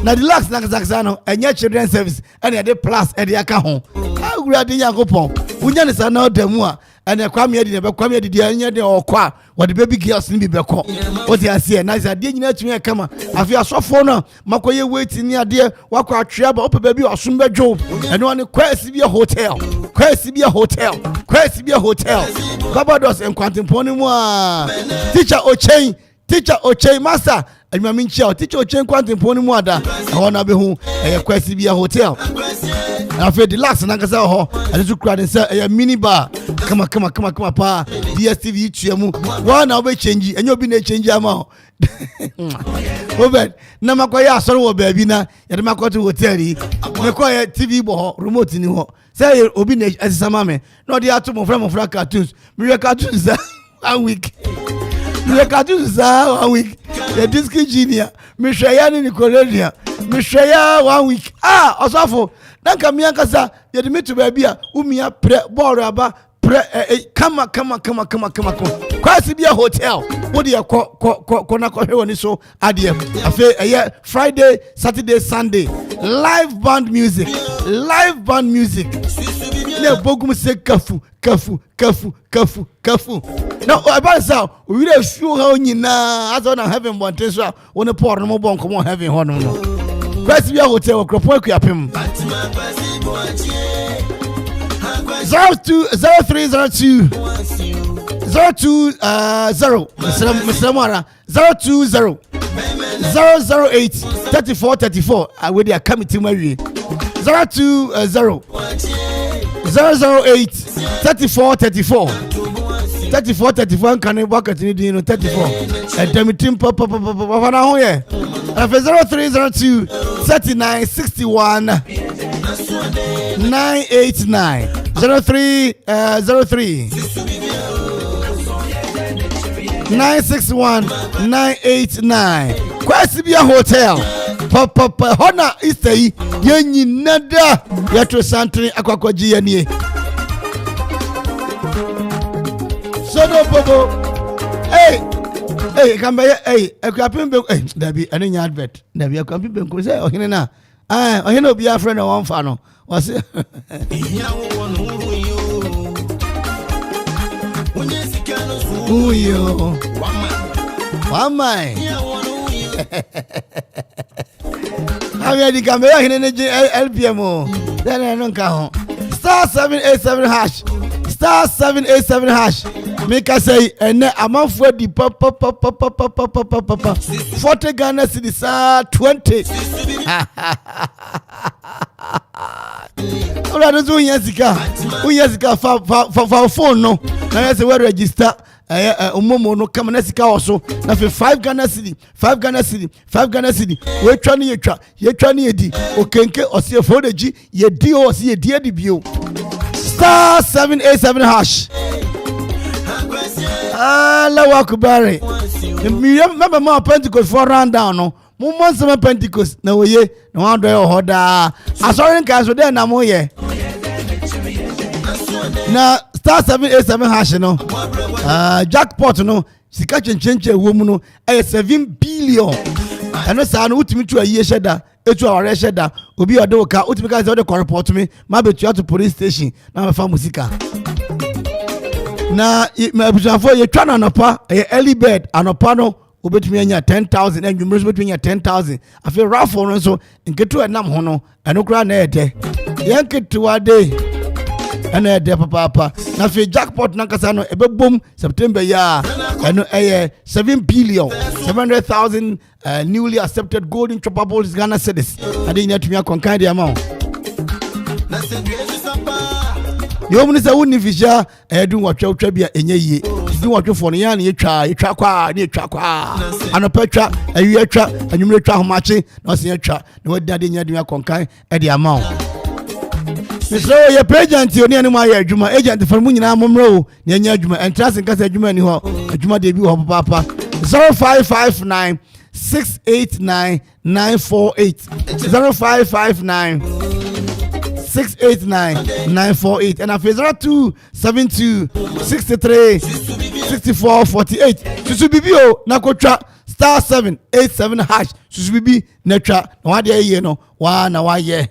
na deluxe na kazakza no enya children service and the plus e de aka ho awura de yakopon unya ne sa na odamu a ene kwame edi ne be kwame edi anya de okwa what the baby girls ni bi beko what you see na say de nyina tumi kama afi asofo no makoye wait ni ade wakwa atwea ba opa baby osom bedwo ene one Kwasibia Hotel Barbados enkwantempon mu a teacher Ochen master anyame nchia teacher Ochen kwantempon mu ada ho na be hu Kwasibia Hotel afi the last na kasa ho ade zu kura den say mini bar kama pa DSTV tuamu one na obe change enyo obi na change ama Robert na makoya asoro wo baabi na yede makoto hotel yi mekoya TV bo ho remote ni ho say obi na asisama me no dey ato mo fra cartoons me cartoons 1 week the disc junior me hwaya ni Nickelodeon me hwaya 1 week osafo dan ka me ankasa yede metu baabi a umia pre ball aba kama Kwasibia Hotel what you kona ko hewoni so ade afi Friday Saturday Sunday live band music na bogum se kafu. Now about so we dey feel how nyina as on heaven bonte so one pour no bon come on heaven hono no. First we hotel Akropong-Akuapem. 020302 Mr. Mara 020 008 3434. I will be committee Mary 020 008 3434 34 can you walk at 34 and Demitim Papa now here 0302 39 61 989 03 961 989 Kwasibia Hotel Papa Hona Istay Yenyi Nada Yatro Santri Akwakwaji Yanie Sono Bobo Hey come by Akuapem Dabi any advert Dabi Akuapem ko say Ohene na Ohene obi a friend one fa no was Uyo Wamai Ami di kamera Ohene LPM then I don't count star 787 hash star 787 hash make us say and Amanfo di papa 40 Ghana cedis 20 Ola do unyazika for phone no na say we register omomo no come na sika oso na 5 Ghana cedi we twa ne yetwa ne yedi okenke osiefo deji yedi o osi yedi bio star 787 hash Allah akubare remember my Pentecost for round down no mo monse Pentecost na oye na wan do ho da asori nka so dey na mo ye na star 787 hash no jackpot no sika chenchenche wo mu no 7 billion eno sa no utimi tu aye sheda etu aware sheda obi odo ka utimi ka say dey report me ma betu to police station na me fa musika na me bushafo ye twa na nopa early bird anopa no obetumi anya 10,000 and you must between 10,000 afi raffle no so nketu enam ho no eno kra na ede yanketu ade ena ede papa na fi jackpot na kasa no ebebom September ya eno 7 billion 700,000 newly accepted golden choppables Ghana cedis ade nya tumi akonkan de amount yo mun say woni fisha edun watwa bia enye yie du watwofo no ya na yetwa kwa anopatwa awie twa anwumre twa homache na se yetwa na wadi ade nya de akonkan e de amount so ye agent oni ani ma ya adwuma agent for mu nyina momre o na nya adwuma entrance nkasa adwuma ni ho adwuma de bi ho papa 0559 689 948 0559 689 948 and after 0272 63 64 48 susubibio na kotwa star 787 hash susubibi na twa na wade ye no wa na wa ye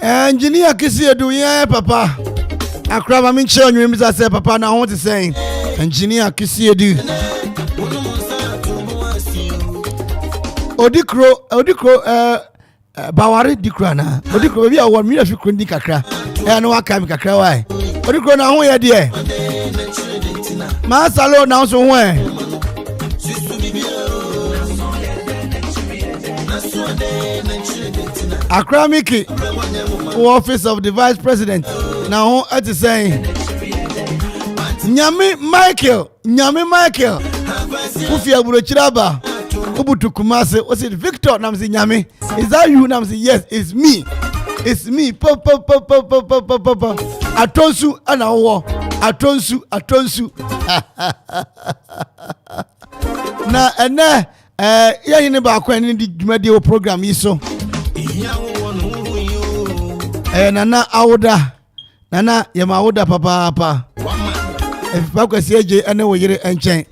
engineer kisi edu ye papa akraba min che onwem bisa say papa na ho te say engineer kisi edu odikro bawari dikro na odikro bi awon mi afi kundi kakra no waka mi kakra wai odikro na ho ye de ma salo na so ho Akramiki, office of the vice president. Now, at the saying, Nyami Michael, Ufia Burochiraba, Ubutu Kumase, was it Victor Namsi Nyami? Is that you, Namsi? Yes, it's me. Papa. Atonsu, Anawa, Atonsu. Na ene ya hine ba kwa ni di dwumadi o program yi so. Nana awuda. Nana yema awuda papa. If ba kwasi eje ene wo yire enchen.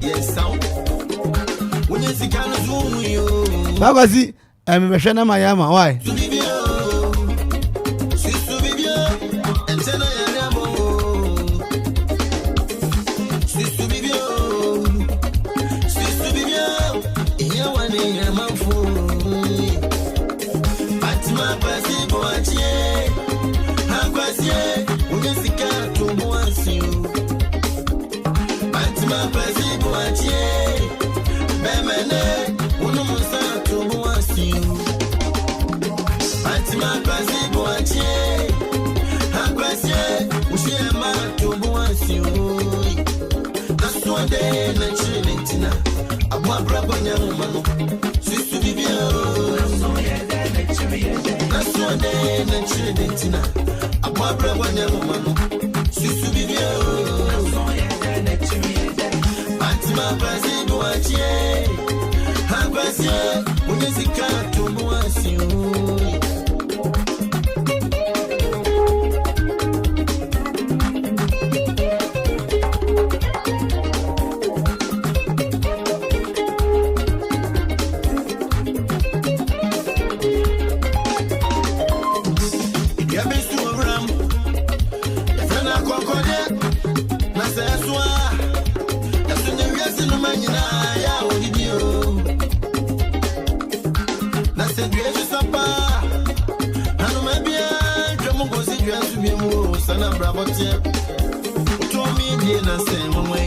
Yes sound. Wonye sika no zo yo. Ba kwasi me hwe na mayama why?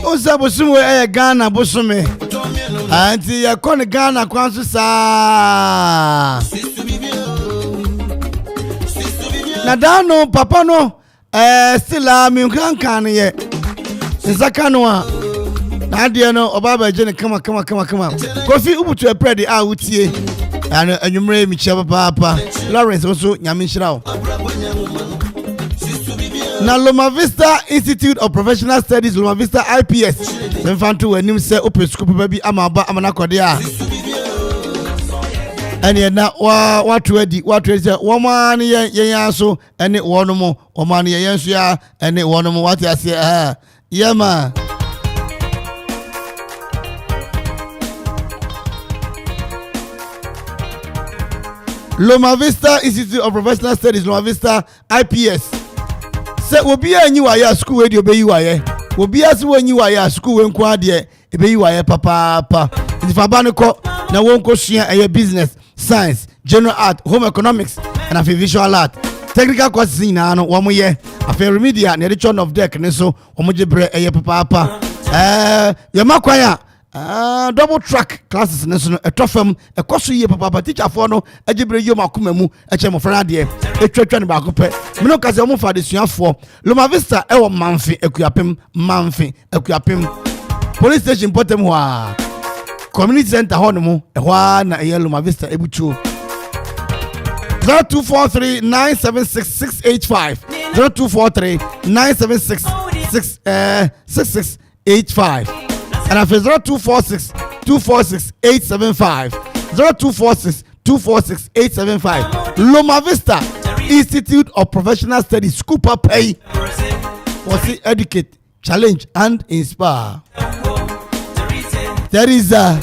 Osa bosumu Ghana bosume. Anti ya kon Ghana kwanso sa. Na dano papa no still mi nkan ye. Nzaka no a. Na de no obaba je ne kama. Kofi ubutu epredi a wutie. Ano anwumre mi chia papa. Lawrence also nyame nshirawo. Na Loma Vista Institute of Professional Studies, Loma Vista IPS. Mfantu wenim se open school baby amaba amana kode a. Ene na watu edi se woma ne yen so ene wono mo woma ne yen so ya ene wono mo wati ase yema. Loma Vista Institute of Professional Studies, Loma Vista IPS. Se obi anyi wa ya school we di obeyi wa ye obi ase wanyi wa ya school we nko ade ebeyi wa ye papa if ba ne ko na won ko sua eye business science general art home economics and afi visual art technical courses ina no wo mo ye afi remedial na return of deck ne so wo mo jebre eye papa ye makwan double track classes ne so no etofam ekoso ye papa teacher for no ajibre yo makoma mu eche mo fra de etwatwa ne ba ko pe me no kase mo fa de suafo Loma Vista e wo Manfi Akuapem police station potem ho community center ho no mo e ho na e Loma Vista ebuchu 0243976685 0243976685 and after 0246246875 0246246875 Loma Vista Institute of Professional Studies Scupa Pay was educate, challenge and inspire. Teresa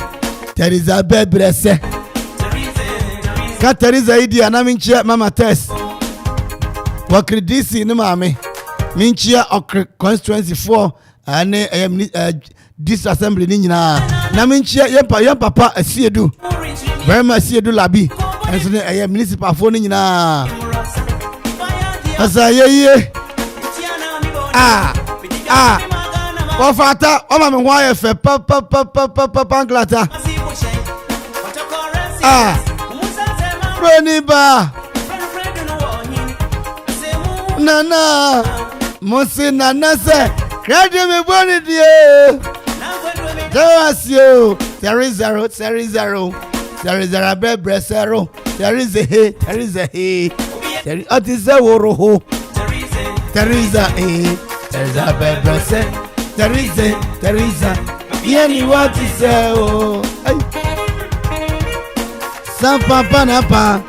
Bebrese Teresa idi anaminchia mama test wakridisi ni mame minchia constituency 4 ane this assembly ni nyina na minchia yem papa asiedu Barima asiedu labi enso ne municipal fo ni nyina asa ye wafata oma me hwa ye fe papa nglata Roniba Nana Mosi Nana se Credit me boni die Dawasio There is zero Bebre zero There is a he There is a woroho There is a Bebre se There is a Yeni what is oh. Sampa panapa.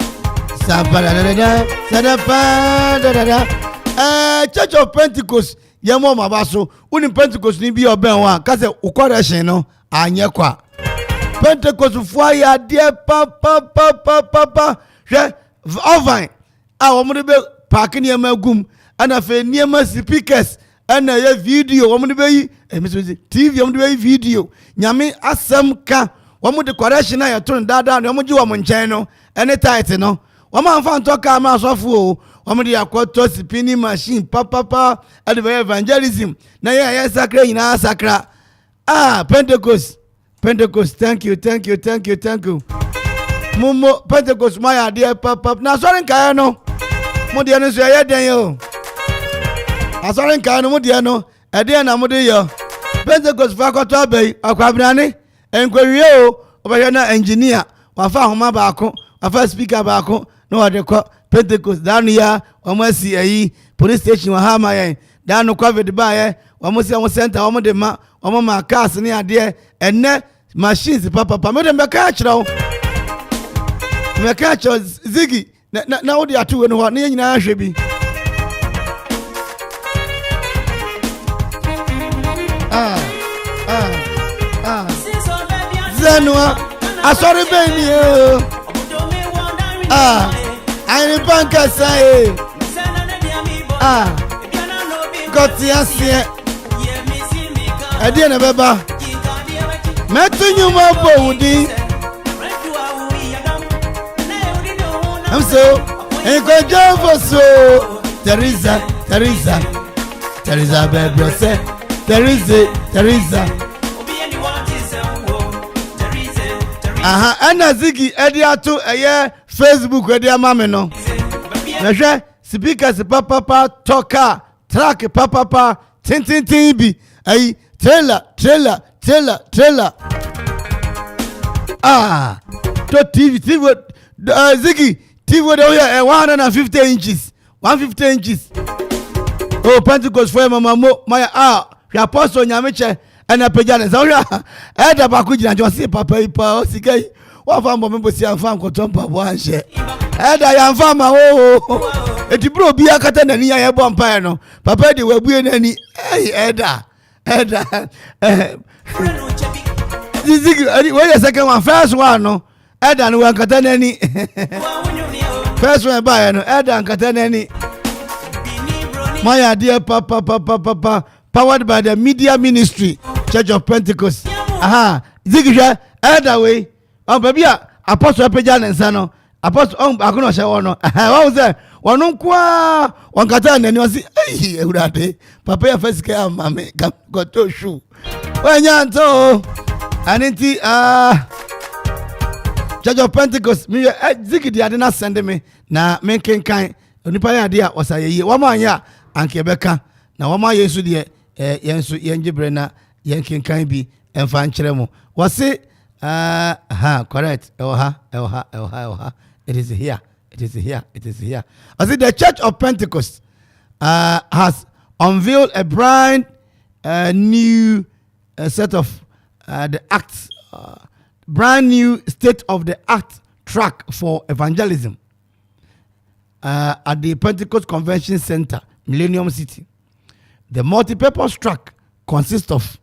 Sampa da da da. Sadapa da da da. Church of Pentecost. Yemo mabaso. Uni Pentecost ni bi oben wa. Kase ukoreshin no. Anye kwa. Pentecost fire dear papa. She ovine. Omo de be parking yema gum. Ana fe niema speakers. Ana ye video. Omo de be TV omo de be video. Nyame asem ka. Omo de correction na ya turn dada na omo ji wo mo nchen no. Any tight no. Omo anfa ntoka ma asofo o. Omo de yakwoto spinning machine papa. Ade be evangelism. Na ye sakra ina sakra. Pentecost. Thank you. Mumo Pentecost my dear papa. Na sorry nka no. Mo de no so ye den yo. Asori nka no mo de no. E de na mo de yo. Pentecost fa kwato abai akwabrane. Enkwawie o. Obehwe na engineer. Wafa homa baako. Wafa speaker baako. No wa de ko Pentecost dan ya. Omo asi ayi police station wa ha ma yen. Dan no covid ba ye. Omo si omo center omo de ma. Omo ma cars ni ade. Enne machines papa me dem ka achirawo me ka achirawo zigi na wo de atu no ho na nyina ahwe bi zenua asori be ni o ani banka sai goti asie ade na beba Metunyuma bowudi. I'm so encouraged so Teresa Bebrose Teresa ana zigi ediato eye Facebook ediama me no na hwe speakers papa talker track papa tin bi ayi trailer to TV zigi TV de here 150 inches 150 inches oh Pentecost for mama mo my apostle nyameche ana pejane so da ba ku gina jo se papa ipa o sigai wa fa mbo mbo si anfa nkoto mpa bo anhye da ya anfa ma eti bro bi akata nani ya bo mpa no papa de wabue nani da zigi when the second one first one no eda no wankata nani first one buy no eda wankata nani my dear papa powered by the media ministry Church of Pentecost zigi eda way baby apostle peja nsa no apostle akono hye wo no what was that wonu kwa wankata nani wasi ewurade papa ya first care mama got to shoe wanyanto anenti Church of Pentecost me zigi dia de na send me na menkenkan onipa ya de a osaye wama anya anke beka na wama yesu de yensu yengibre na yenkenkan bi emfa nkyeremo wase correct eha it is here I see the Church of Pentecost has unveiled a brand new set of the acts, brand new state-of-the-art track for evangelism at the Pentecost Convention Center, Millennium City. The multi-purpose track consists of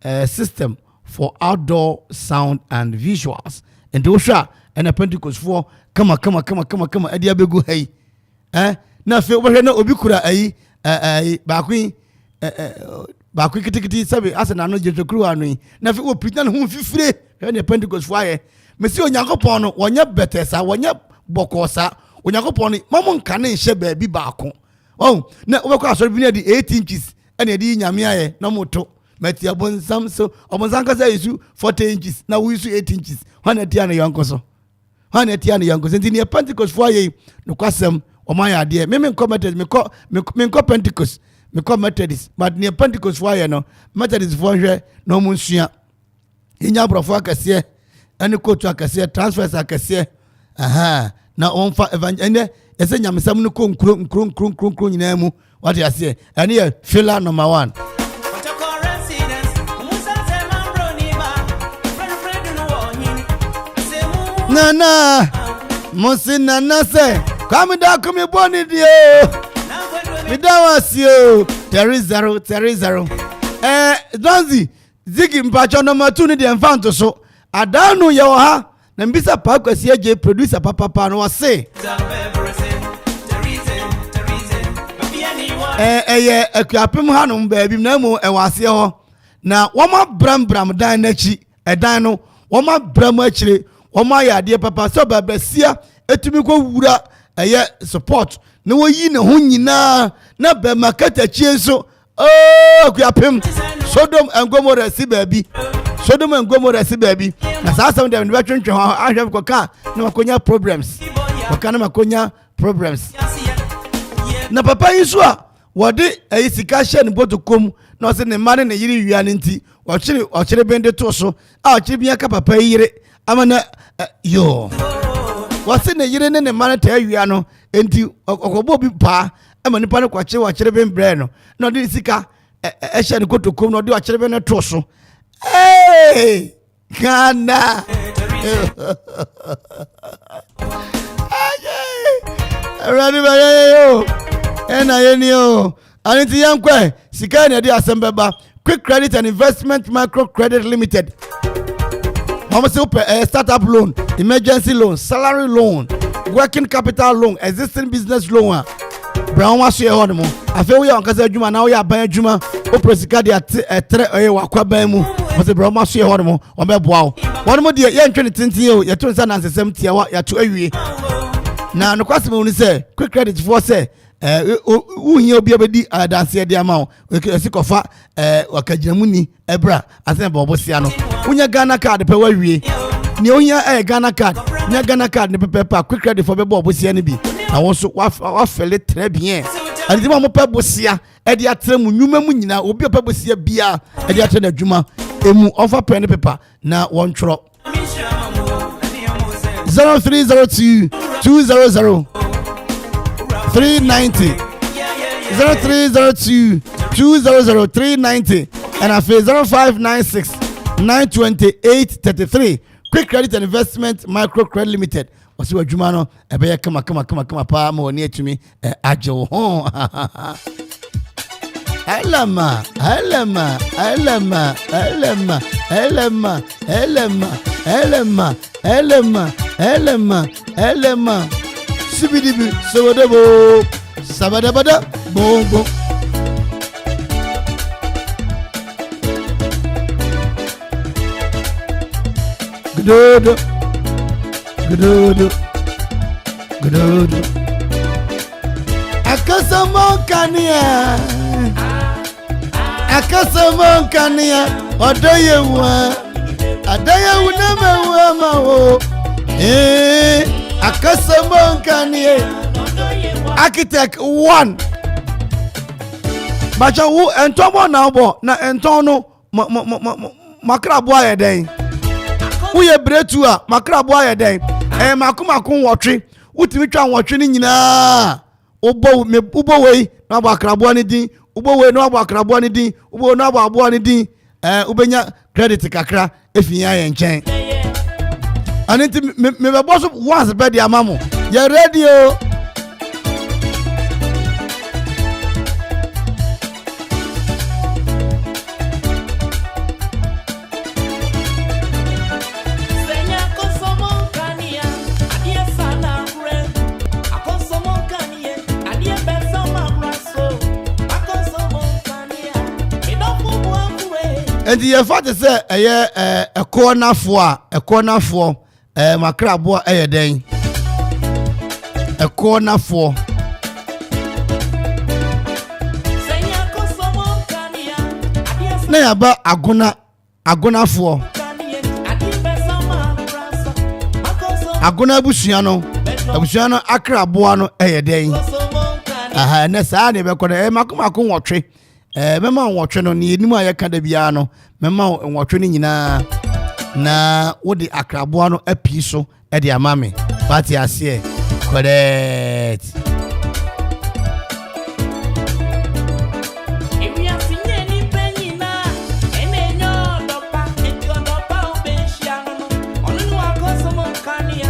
a system for outdoor sound and visuals. And those are a Pentecost for come Edia begu hey. Na fe we na obi kura baakwi kitikiti sabe asa na no jetokru anu na fe wo pretend hu fifire na Pentecost for aye mesi onyankopon no wonya betesa wonya bokosa onyankopon ni mamo nka ne hye baabi baako na wo kwa asori bi na di 8 inches na di nyame aye na moto meti abonsam so obonsanka say isu 40 inches na wo isu 8 inches hwana tia na yankoso nti ne Pentecost for aye no kwasem omaya de me Methodist me Pentecost me Methodist but ne Pentecost for aye no Methodist for hwe no munsua inya brofo akase ene kotu akase transfers akase na onfa evangel ese nyamesam no ko nkro nyina mu what you say ene filler number 1 Nana Mosina Nase Kwame Darko me boni dio me dawasio there is zero Donzi Ziggy mpacho no matu ni de mfanto so adanu ye wo ha na mbisa pa kwasi aje producer papa no wase Akuapem hanom baabi na mu ewase ho na woma bram dan na chi edan no woma bram akire woma yade papa so babasia etumi ko wura support na woyi ne ho nyina na ba makata chie so Akuapem Sodom and Gomorrah si baabi na saa sam dem ne betwentwe ho ahwe ko ka na makonya problems na papa yiso a wode sika hye ne botokom na o se ne mane ne yiri wia ne nti o kire bende to so a o kire bia ka papa yire amana yo o se ne yire ne mane ta wia no enti okobo bi pa ama nipa ne kwache wa kire ben bre no na o de sika hye ne botokom na o de o kire ben ne to so Ghana ready yo yo aniti yankwe sika na dey asembeba Quick Credit and Investment Micro Credit Limited Mama startup loan, emergency loan, salary loan, working capital loan, existing business loan. Brown was here on mo. I feel we are on Juma now. We are buying Juma. Oprosika de Akwa mu. Was the Brown was here on mo. On be bow. One more dear, young 2020. You turn son and 70 hour. You to every. Now no question we say. Quick Credit for say. Who here be able to dance here the amount. We can see kofa. Wakajamuni Ebra. I think Bobo Siano. Unya Ghana card pe we. Ni onya Ghana card. Nya Ghana card ne pepa. Quick Credit for Bobo Siani bi. I want so wa fele très bien. Ali mo pe bosia e dia tremu nyuma mu nyina obi pe bosia bia e dia tre na djuma emu offer pen paper na won tro 0302 200 390 0302 200 390 and I feel 0596 928 Quick Credit and Investment Micro Credit Limited. Wasi wa juma no ebe kama pa ma oni etumi aje wo ho elema sibidibi sowodebo sabadabada bongo Good. Akasamon kania. Odoyewa. Adayewu na mewa mawo. Akasamon kania. Architect 1. Bacha wu entomo na obo na entono makrabo ayeden. Uye bretu a makrabo ayeden. Makumakun wotwe utimi twa wotwe ni nyina ubo we na abo akrabo ani din ubo we na abo akrabo ani din ubo na abo abo ani din ubenya credit kakra efinya ye nchen aniti me be boss once be dia mamo ye radio and the fact is a corner for makrabo den a corner for na ba agona for agona busuano akrabo no den aha na saa ne be kona makumako nwotwe mema nwotwe no ni enimu aye kada bia no mema nwotwe ni nyina na wodi akrabo no api so e de amame party ase correct Kania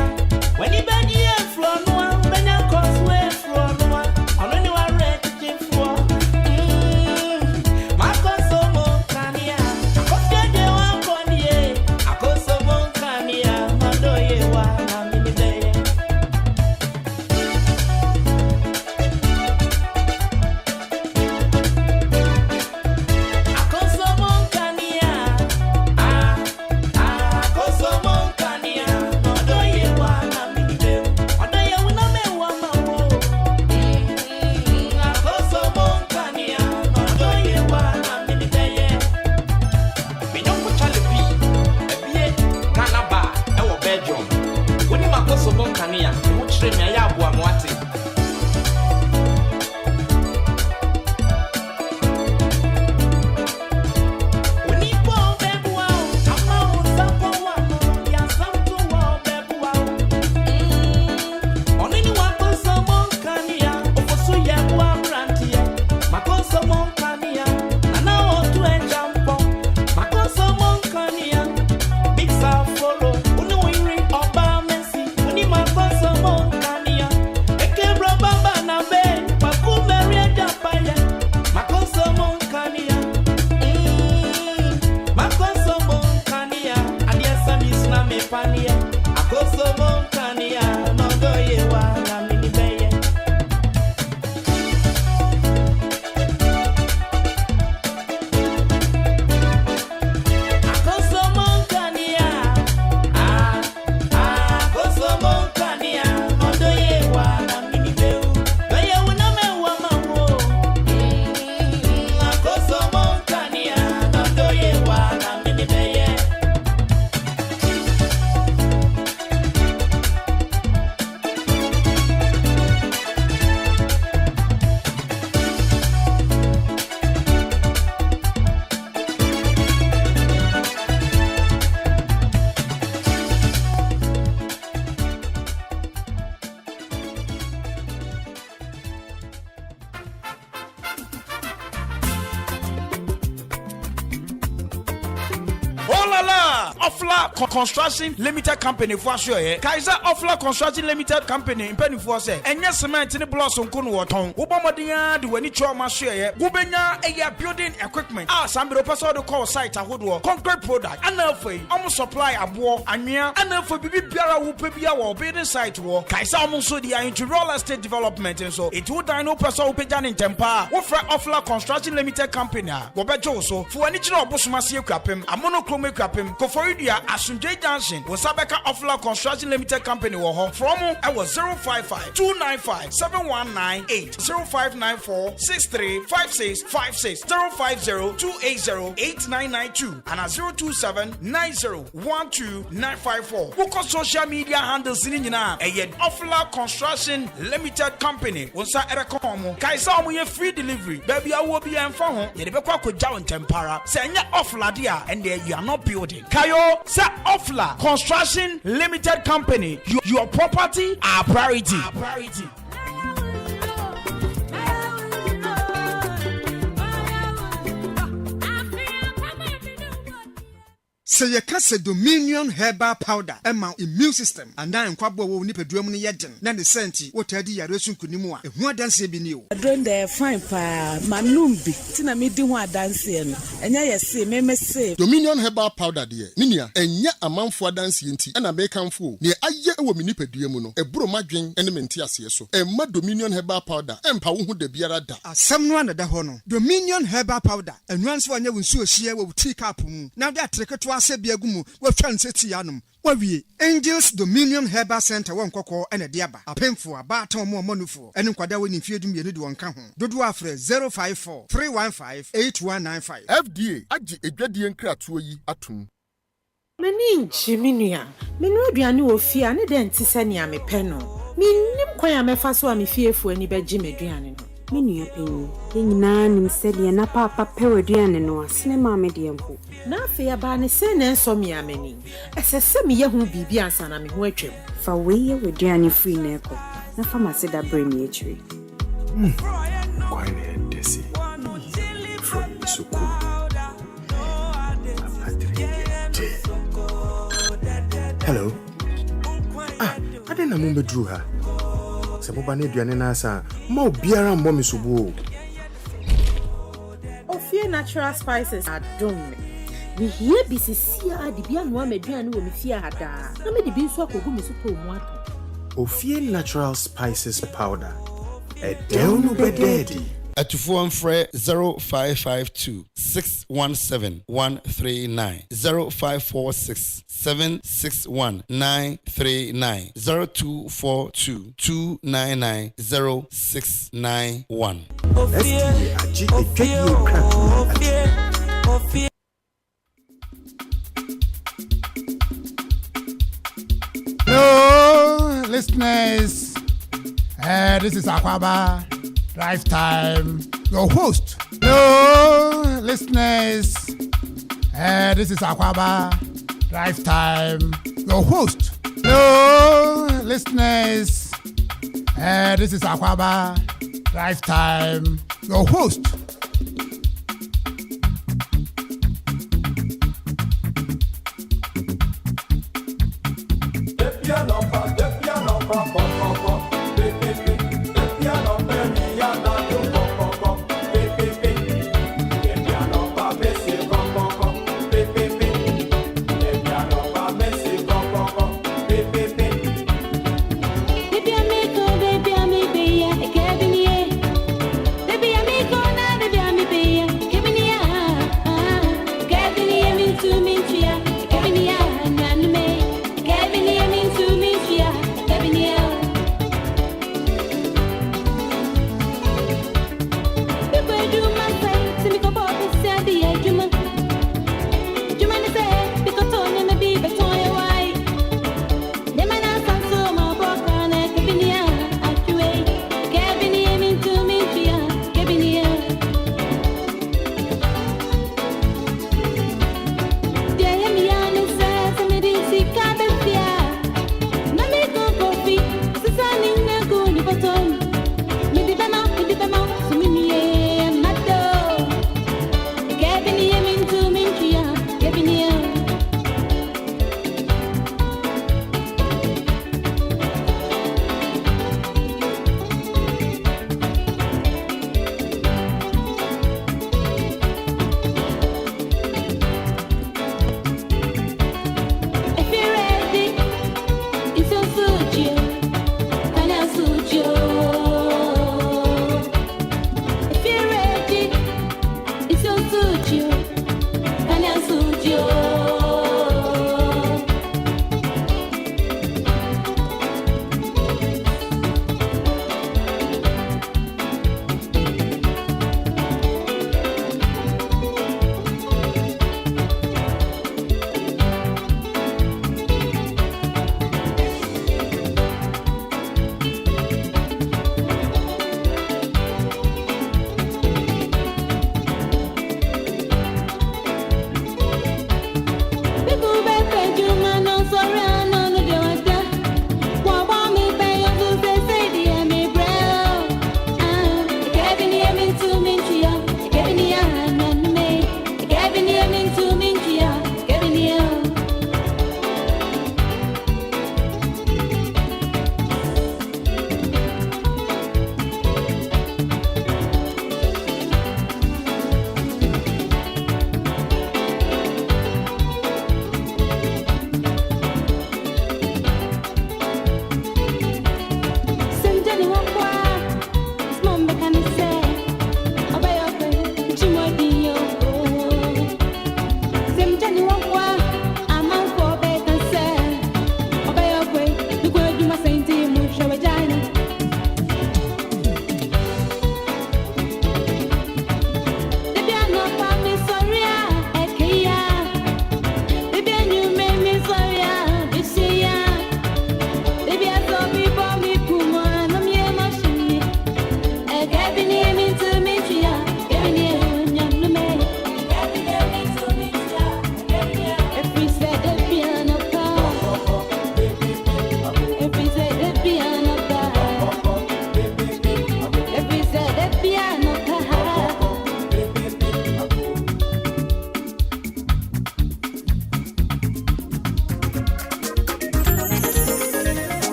la Ofla Construction Limited Company for sure. Kaiser Ofla Construction Limited Company in Penny for say. And yes, cement in the blossom kun waton. Ubomodia do any trauma share. Gubenya a building equipment. Some person to call site a wood concrete product. And almost supply a war and near and for Bibi Biara who pebia or building site war. Kaiser almost into real estate development and so it would dino person who pejan in Tempa. Ofla Construction Limited Company. Gobejo so for any job Busmasi Akuapem, a monochrome Akuapem, Koforidia, Asunjay Junction, was Sabeka Ofla Construction Limited Company from I was 055 295 7198 0594 635656 050 280 8992 and 027 90 954. Book on social media handles in Ofla Construction Limited Company. Onsa Erekomo, Kaisa Omuye free delivery. Baby, I will be in phone. Yedebekwa ko jaw Tempara. Say Ofla dia and there you are not building. Kayo say Ofla Construction Limited Company. Your property are priority. Say you cast a Dominion herbal powder, Emma immune system, and now in Quabo will nip a drum yet. Then the senti, what I did, Yaresun Kunimua, and what dance be new. I don't dare fine pa, Manumbi, Tina Midiwa dancing, and I say, Meme say Dominion herbal powder, dear, Ninia, and ya Amanfo dance yinti, and a bacon fool, near a year will nip a diamono, a broma drink, and a mentias so, and my Dominion herbal powder, and Pauhu de Biarada. Someone at the honor. Dominion herbal powder, and once one you will sue share will take up. Now that trick to us. Biagumu, we fancy yanum. Wabi Angels Dominion Herbal Center one koko and a diaba. A painful a baton more monufo. And Quada when if you do me one cajon. Dodo afre 054 315 8195. FDA Aji Egadian Kratui Atum. Many Chiminia. Menudianu of fear, and then Tisania me penno. Minim quia me faso me fear for any bed Jimmy Drianin. Mini opinion. King Nan said, and a papa periodian no cinema medium. Na fear ban is send and so me a many. As a semi young baby and son, I'm watching. For we with Diani free neco. Na fama said that bring me a tree. Quite a desi. From so cool. Hello. I didn't remember drew her. Sabobane Diana sa mo biara mbomi subu. Fear natural spices are done. We hear BCC the Bian one median will be fear hada. No me the bean swap or gumi super water. Fear natural spices powder. A down bededi. At 0552 617 139 0546 761 939 0242 299 0691. Hello, listeners. This is Akwaaba. Drive Time, your host. Hello, listeners. This is Akwaaba. Drive Time, your host. Hello, listeners. This is Akwaaba. Drive Time, your host. Baby, I make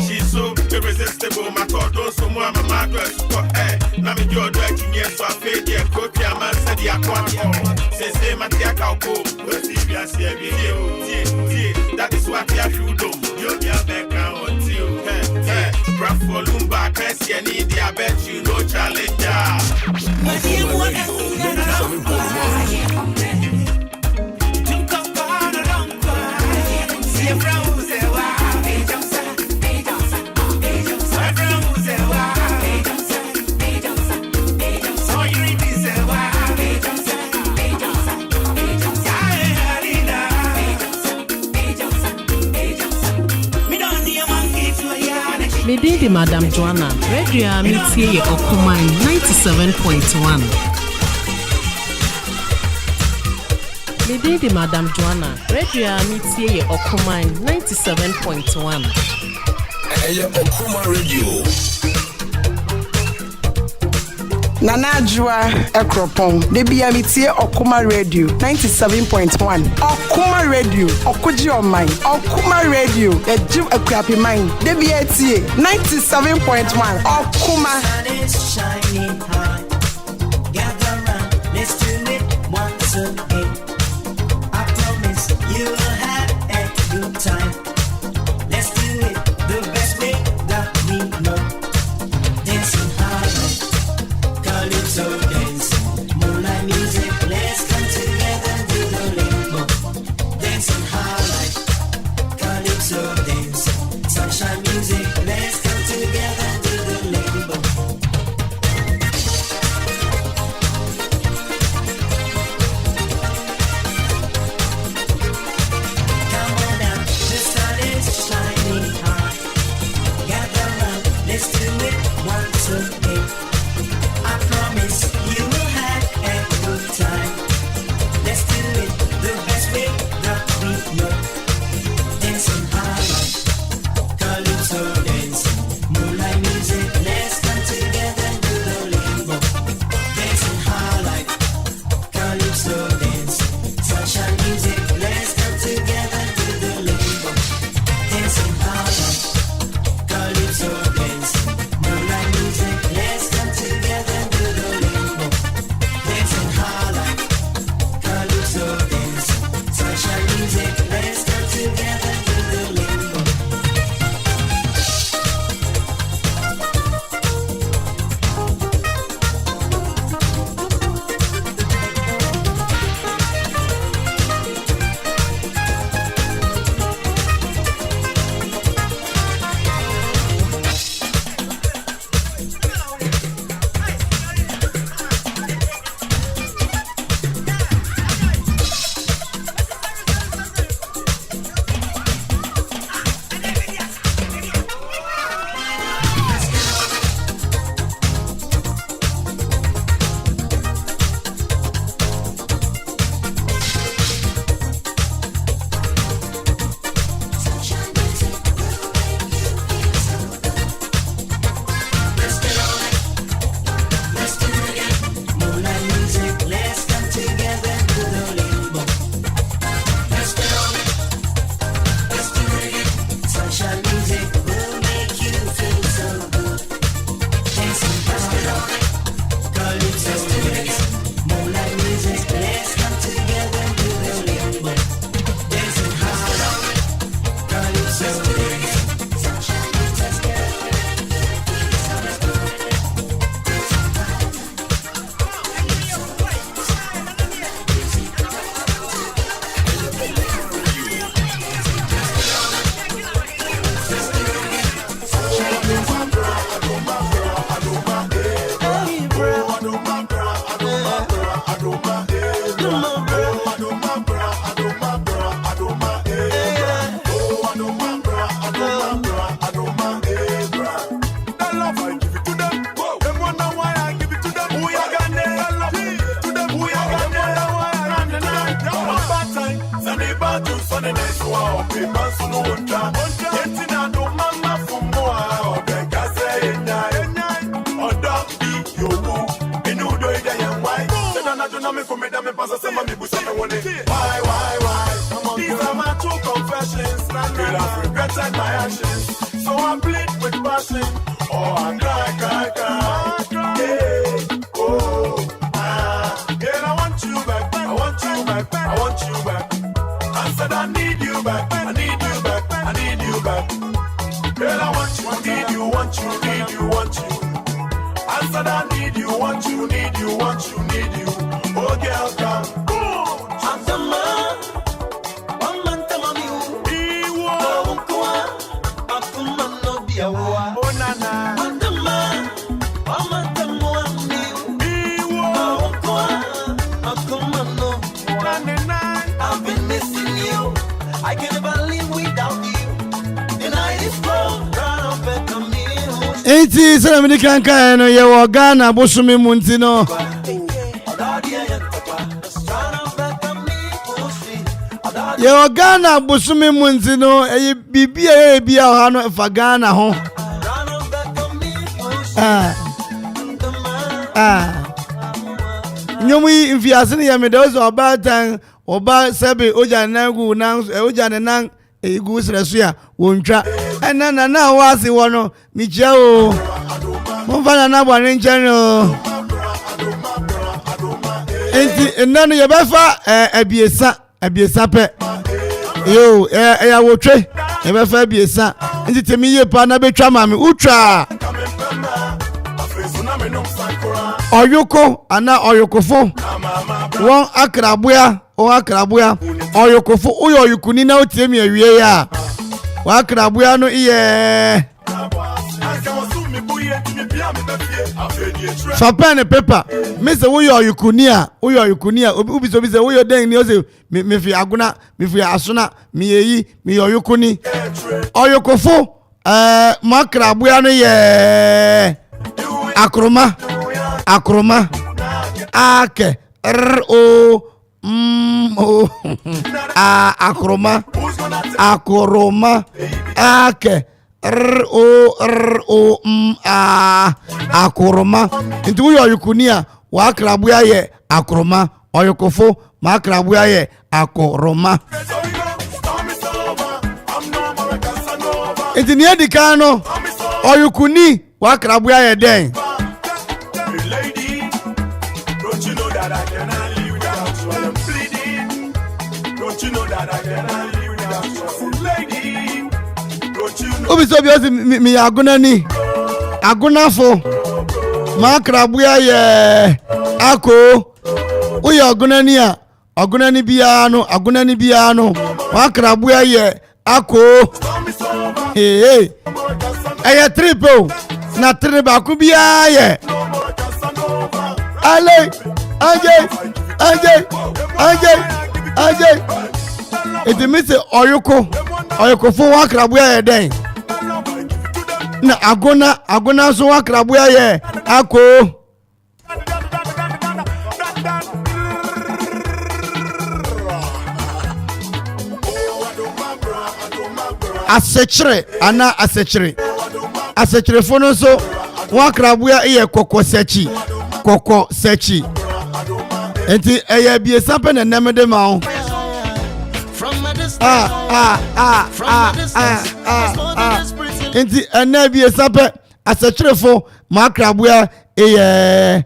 She's so irresistible, my God, don't so more, my mother, now me your directing, yes, so I feel the copy, a man said the Aquafo. Say, Matia Kauko, that is what you should do. You'll be a background until, Bravo Lumba, Cassie, and India, I bet you no challenger. Me did Madam Joanna, Radio Meetie Okoman 97.1. Me did Madam Joanna, Radio Meetie Okoman 97.1. Hey, Okoman Radio. Nanajua Akropong, Debia Mitie Okoman Radio 97.1. Okoman Radio, Okuji on mine. Okoman Radio, a Jew Akuffo, Debia Tie 97.1. Okoman. Sun is shining high. Gather round, let's do it once again. I promise you will have a good time. Let's do it the best way that we know. Dancing high. Calypso dance, moonlight music, let's come together to the limbo. Dancing highlight, calypso dance, sunshine music, let's come together to the limbo. Come on now, the sun is shining high. Gather round, let's do it once again. I promise you will have a good time. Let's do it the best way that we know. Dancing high. These are my true confessions. Girl, I've regretted my actions, so I plead with passion. Oh, I cry. Yeah. Oh, girl, I want you back. I want you back. I said I need you back. I need you back. Girl, I want you, need you. I said I need you, want you, need you. Oh, girl, come. I've been missing you. I can never live without you. The night is cold, run up and come in. Enti sɛ me kan kan no ye wo Ghana bosome mu nti no. Ye wo Ghana bosome mu nti no e bibia bia ha no fa Ghana ho. Nyomi mfiase ne yame de so obatan oba sebe oja nangu nan oja nan egu sreso ya wontwa ena na wase wo no michia o mo fa na bwane nchen no enti ena no ye befa abiesa pe yo ya wotwe ye befa abiesa enti temi ye pa na betwa mame utwa oyoko ana oyokofo won akraboya oyokofo oyoyukuni na otiemi awie ya wa akraboya no iye fa pen and paper me say wo yoyukuni obi so bi say wo den ni o say me fi aguna me fi asona me yeyi me yoyukuni oyokofo makraboya no ye akroma ake ro akroma ake ro akroma nti wo yokunia wa akrabuya ye akroma oyokofo ma akrabuya ye akroma nti ni edika no oyokuni wa akrabuya ye den. Obi so bi o si mi aguna ni agunafo makrabuya ye ako o ye aguna ni bia no makrabuya ye ako hey aya triple na triple ku bia ye ale ajay eti mi se oyoko fo wa krabuya ye den na agona so wa krabuya ye ako asechire fono so wa krabuya ye koko sechi enti eye bie sampe na nemede ma ho enti ena bie sampe asechirefo makrabuya eye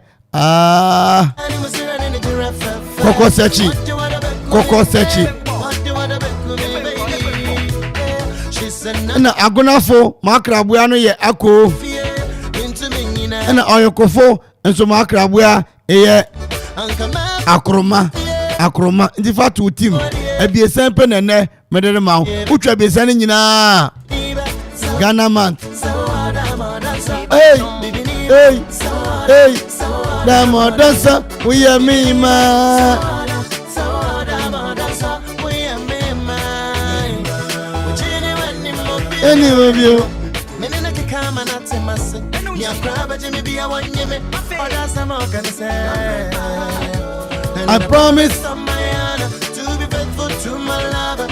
koko sechi na agonafo makrabuya no ye ako na oyokofo enso makrabuya eye akroma ndi fatu team abiesa pe nene medere ma utwa abiesa ni nyina Ghana man hey damo dansa we are me ma anyway you I promise to be faithful to my lover.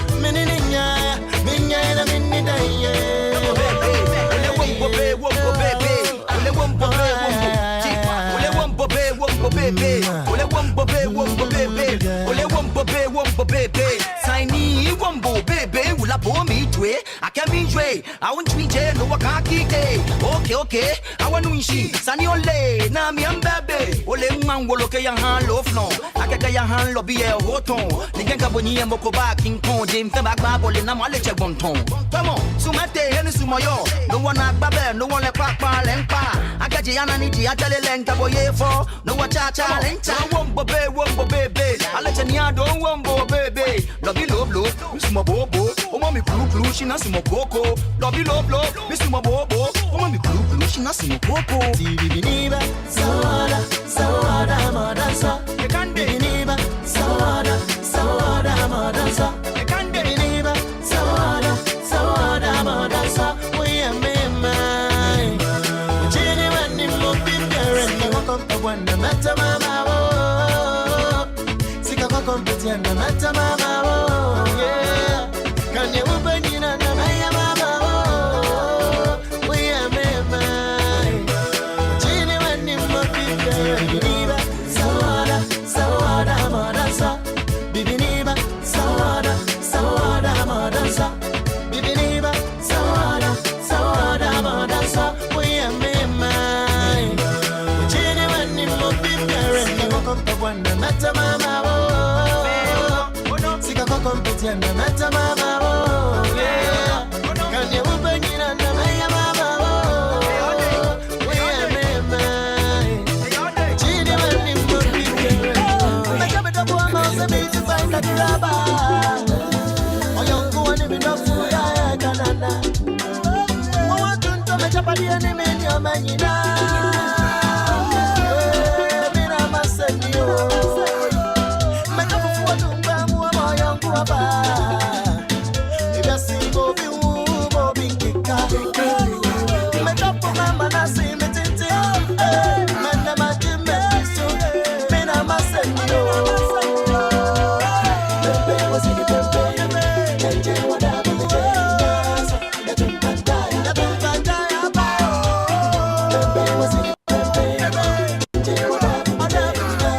way. I can't be way. I want to be jail. No, I can't keep it. Okay. I want to win she. Sunny ole. Na mi ambabe. Ole man wo loke yang han lof no. Akeka yang han lobby e hoton. Nigenga boni e mokoba king kong. Jim fe back babole na male che bonton. Come on. Sumate heni sumoyo. No one akbabe. No one le pakpa lempa. Akaji yana ni di atele lenka boye fo. No one cha lenta. Wombo baby. I let you near don't wombo baby. Lobby love. Sumo bobo. Oh mommy blue. She na sumo boko. Lobby love. Miss sumo bobo. Oh mommy blue. She na sumo boko. Biniba. Sawada madansa. You can be biniba. Sawada madansa. You can be biniba. Sawada madansa. We are me. No matter mama, sika kwa kompetia no matter mama, yeah. Can you open in and maya mama, we are mama. Chini when you must be there, biniba, sawada madansa, biniba, sawada madansa, biniba, sawada madansa, we are mama. No matter mama, sika kwa kompetia no matter mama, yeah. Can you open in and maya mama, we are mama. Chini when you must be there. Make up the boy mouse and make you find that rubber. Oh, young boy, if you don't fool, I can't. Oh, want to make up the enemy in your man, you know. If you see Bobby Kika, make up for mama, I see me tinty. Man, I'm a Jimmy, so men are my son. Pepe was in the Pepe, and what happened to James? Let him die. Pepe was in the Pepe, what happened to James?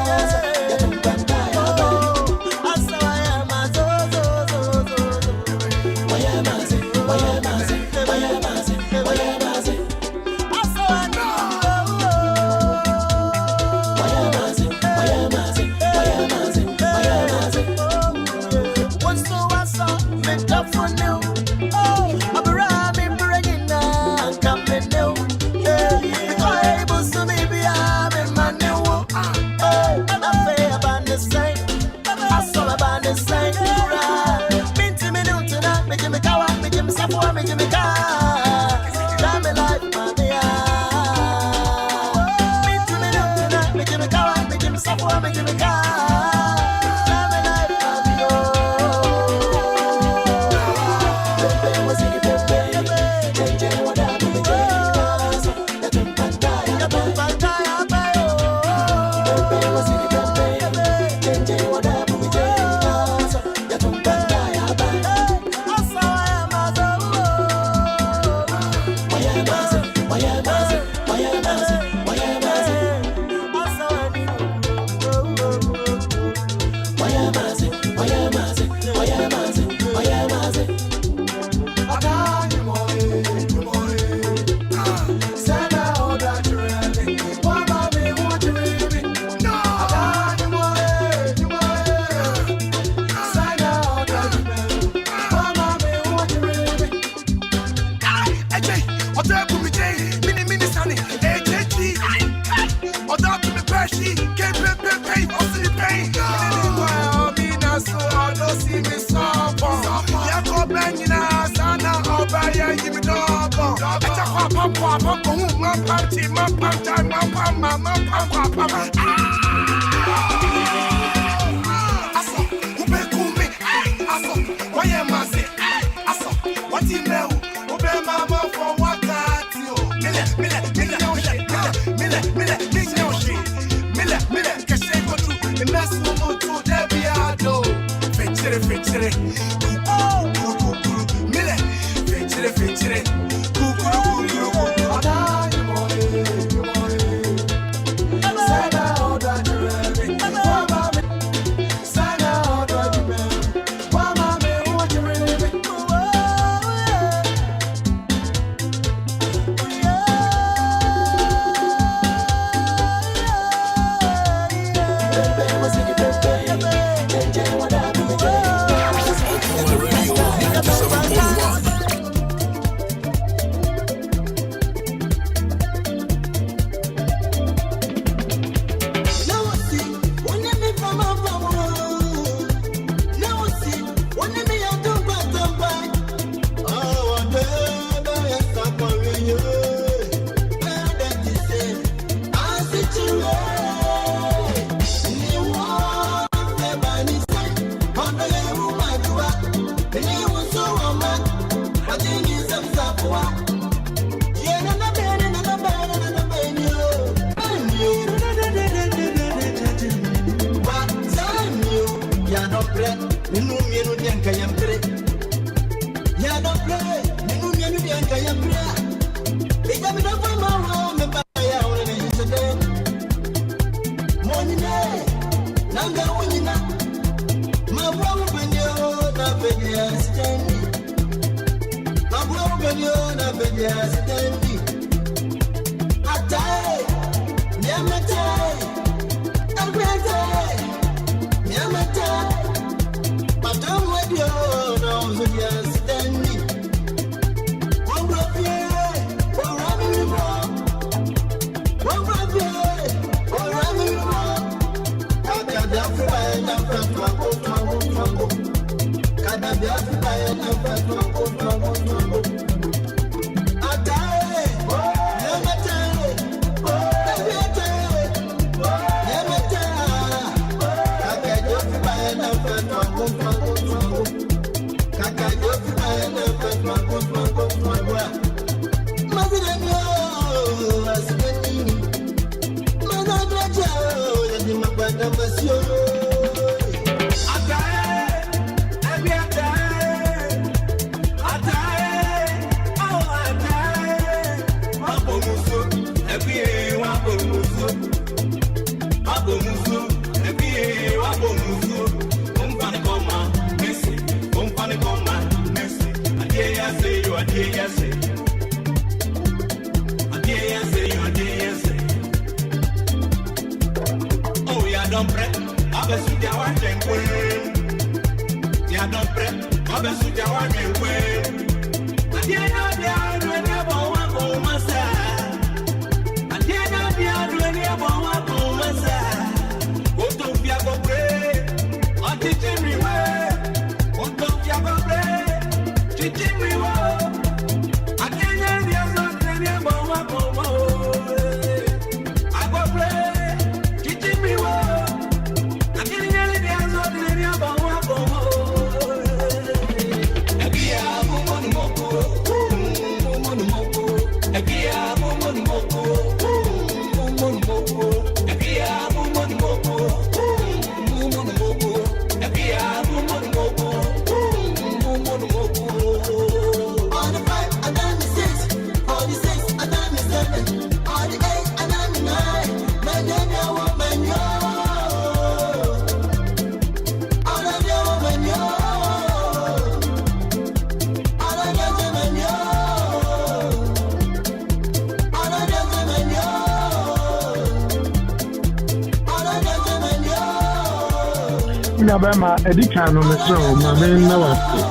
Bema edikano meso mame na wase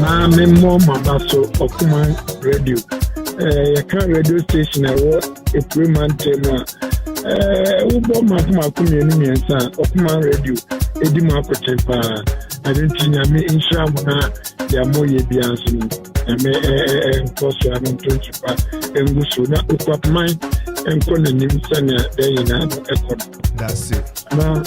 na me mo mama so Okoman radio ya radio station ewo equipment tema ubo makuma kumyeni miensa Okoman radio edi makotepa adentinya me insha na ya moye bianso me nkoso anu tonchipa enguso na Akuapem enko na nimsa na dey na ekon. That's it. Na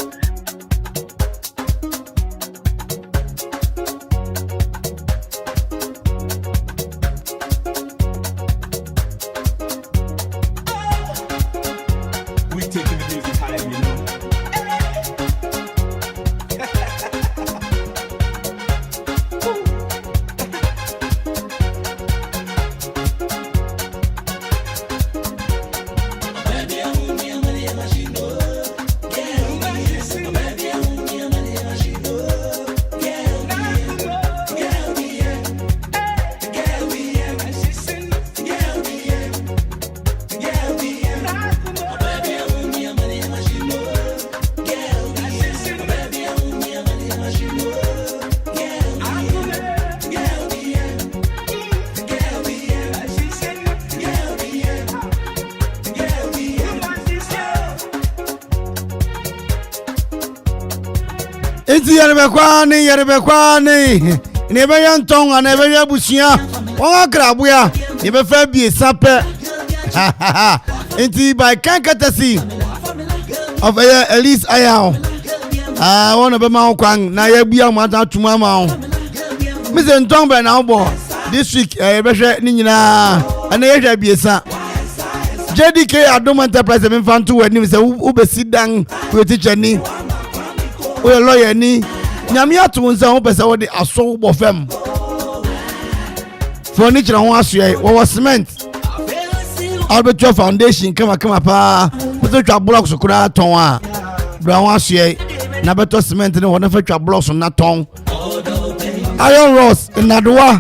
Enti yerbe kwani nebe yantonga nebe yabusia won akrabuya nebe fa bie sape enti by kankatasi of Elise Ayao wona be ma kwan na yabia mata tuma ma me se ntombe na obo this week be hwe ni nyina ana yehwa biesa JDK Adom Enterprise me fanto wani se ubesidan politician ni we lawyer ni nyame ato nza ho pese wo de aso bo fam furniture ho asoe wo cement albeto foundation kama pa beto twa blocks kura ton a bra ho asoe na beto cement ne wona fa twa blocks na ton iron rods inadoa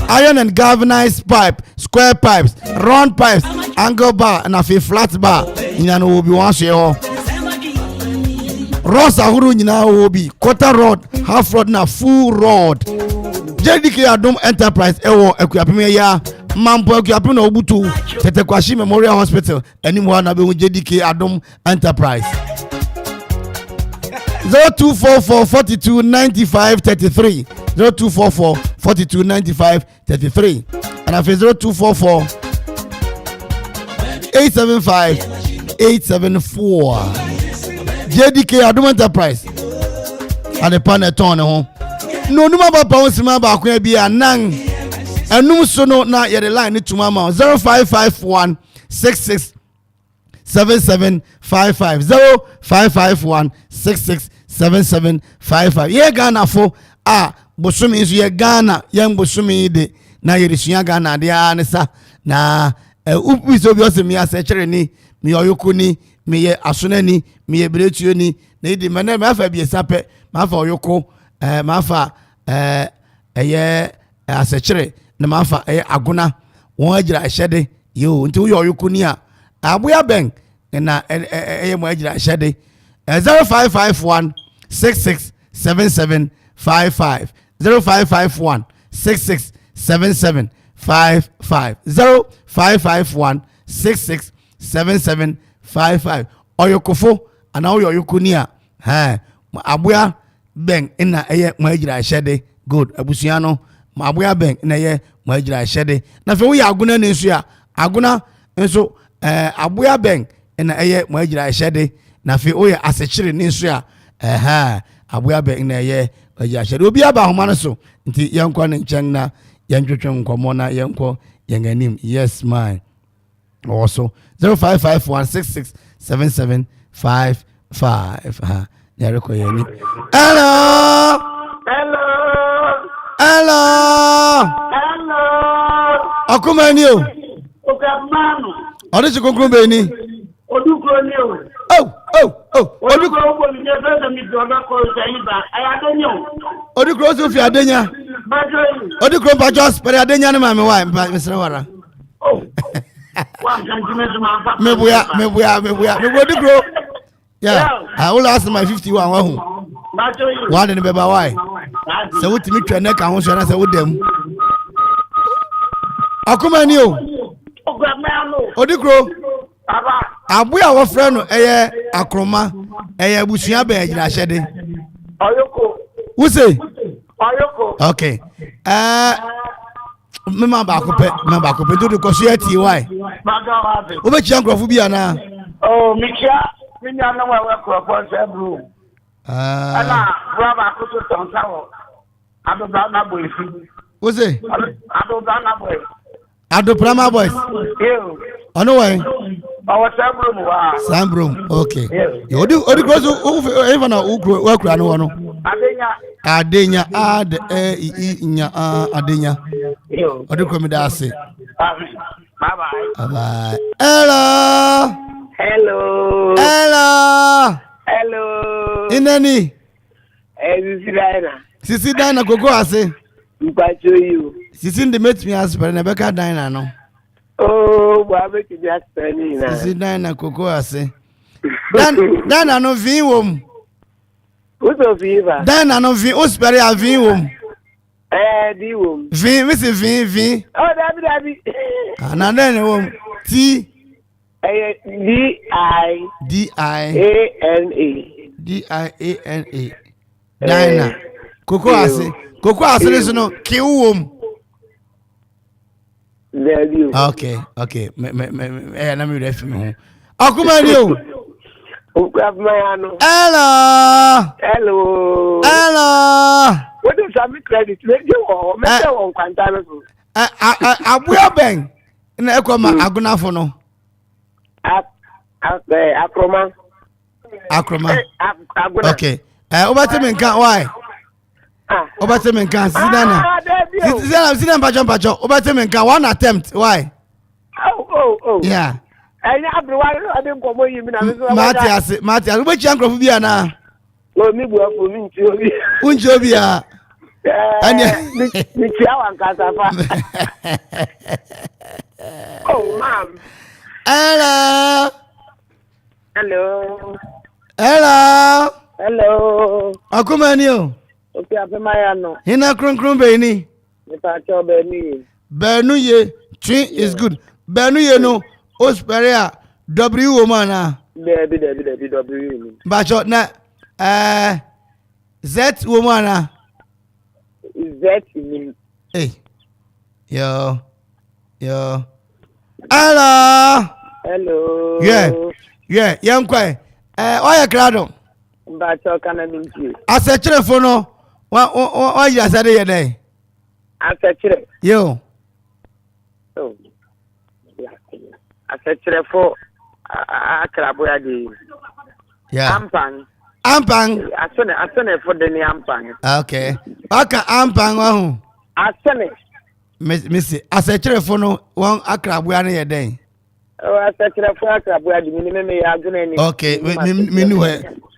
iron and galvanized pipe square pipes round pipes angle bar and a flat bar ina no obi wan asoe ho rods ahuru nyina obi quarter rod half rod na full rod JDK Adom Enterprise ewo Akuapem ya mampo Akuapem na obutu Tetekwashi Memorial Hospital anymore na be JDK Adom Enterprise 0244 42 95 33 0244 42 95 33 and after 0244 875 874 JDK Adom Enterprise and the panel turn home. No numa ba pa onsima ba akwa bia nan enum so no na ye the line ni tuma ma 0551 66 7755 0551 66 7755 ye Ghana fo a bosumi nso ye Ghana ye bosumi de na ye resua Ghana de anisa na upi so bi o se mi ase kire ni mi oyoko ni mi ye asona ni mi ye bretuo ni na idi mena ma fa bi esape ma fa oyoko mafa eye asechire na mafa aguna won agira ahyede yo nti wo yoyoko ni a aboya ben na mo agira ahyede 0551 667755 0551 667755 0551 667755 oyokofo ana wo yoyoko ni a aboya ben ina eye mo agira ahyede good abusuya no ma aboya ben ina eye mo agira ahyede na fe wo ya aguna ne nso ya aguna nso aboya ben ina eye mo agira ahyede na fe wo ya asechire ne nso ya aboya ben ina eye agira ahyede obi aba homa no so nti yenkwa ne nchen na yentwetwe nkomo na yenko yenganim yes mine also 0551667755 Darko yani. Hello. Okoman yo. Okamanu. Odi se konkro be ni. Odukro ni o. Odukro bo mi je be mi do na ko seyin ba. Aya denyo. Odukro so fi adenya. Odukro pa just per adenya na ma me wa mesre wara. Oh. Wa sanjime ma fa. Me buya Odukro. Yeah, I will ask my 51 one. One in the baby why? So what me try neck and say with them. Okoman yo. Odikro. Abu our friend Akroma busua be agira hyede. Oyoko. Who say? Oyoko. Okay. Mema ba kope do ko so ati why? Wo be chia nkrofo bi ana. Oh, Mikia. Minya na wa Akropong Sebru. Ala braba kutu tonsawo. Adobra na boy. What's it? Adobra na boy. Adopra boys. Yo. Ono why? Our Sebru wa. Sambrum. Okay. Odi gross even na wo kura no wono. Adenya ad nya adenya. Yo. Odi ko mi da ase. Bye bye. Hello. Inani? Sisi Dina gogo ase. Mpacho you. Sisi ndi met me as per na beka Dina no. Oh, wa be ti just tani na. Sisi Dina gogo ase. Dina no vin wom. Uso viva. Dina no vin ospere a vin wom. Di wom. Vin, me se vin. Oh, Dabi. Na den wom. T D-I-A-N-A. Dina. Koko ase so no kiwom. Okay. Me na me refi me ho. Okoman yo. Hello. What is some credit? Me won kwanta no so. Abuya ben. Na ekoma agunafo no. Akroma. Okay. Obati me nkan why? Obatemenka, Sidana. Sidana Pacho, Obatemenka, one attempt. Why? Oh. Yeah. I didn't come with you. Matthias, which uncle will be now? Oh, me, for me, Unjobia. And oh, ma'am. Hello. Akumanio. Okay, I'm Mayano. Hina krum beni. Benu ye, tree is good. Benu ye no, osperia, W woman. W. Bacho na, Z woman. Z in. Hey. Yo. Hello. Yeah, young quay. Oya crado. Bacho can I mean you? As a telephone, what you said a day? As a chile. Yo. Oh. As a chile for Akrabuadi. Yeah. Ampang. I send it for the Ampang. Okay. Aka Ampang. I send it. Missy, as a telephone, one Akrabuani a day. Oh, as a chile for Akrabuadi, minimum. Okay,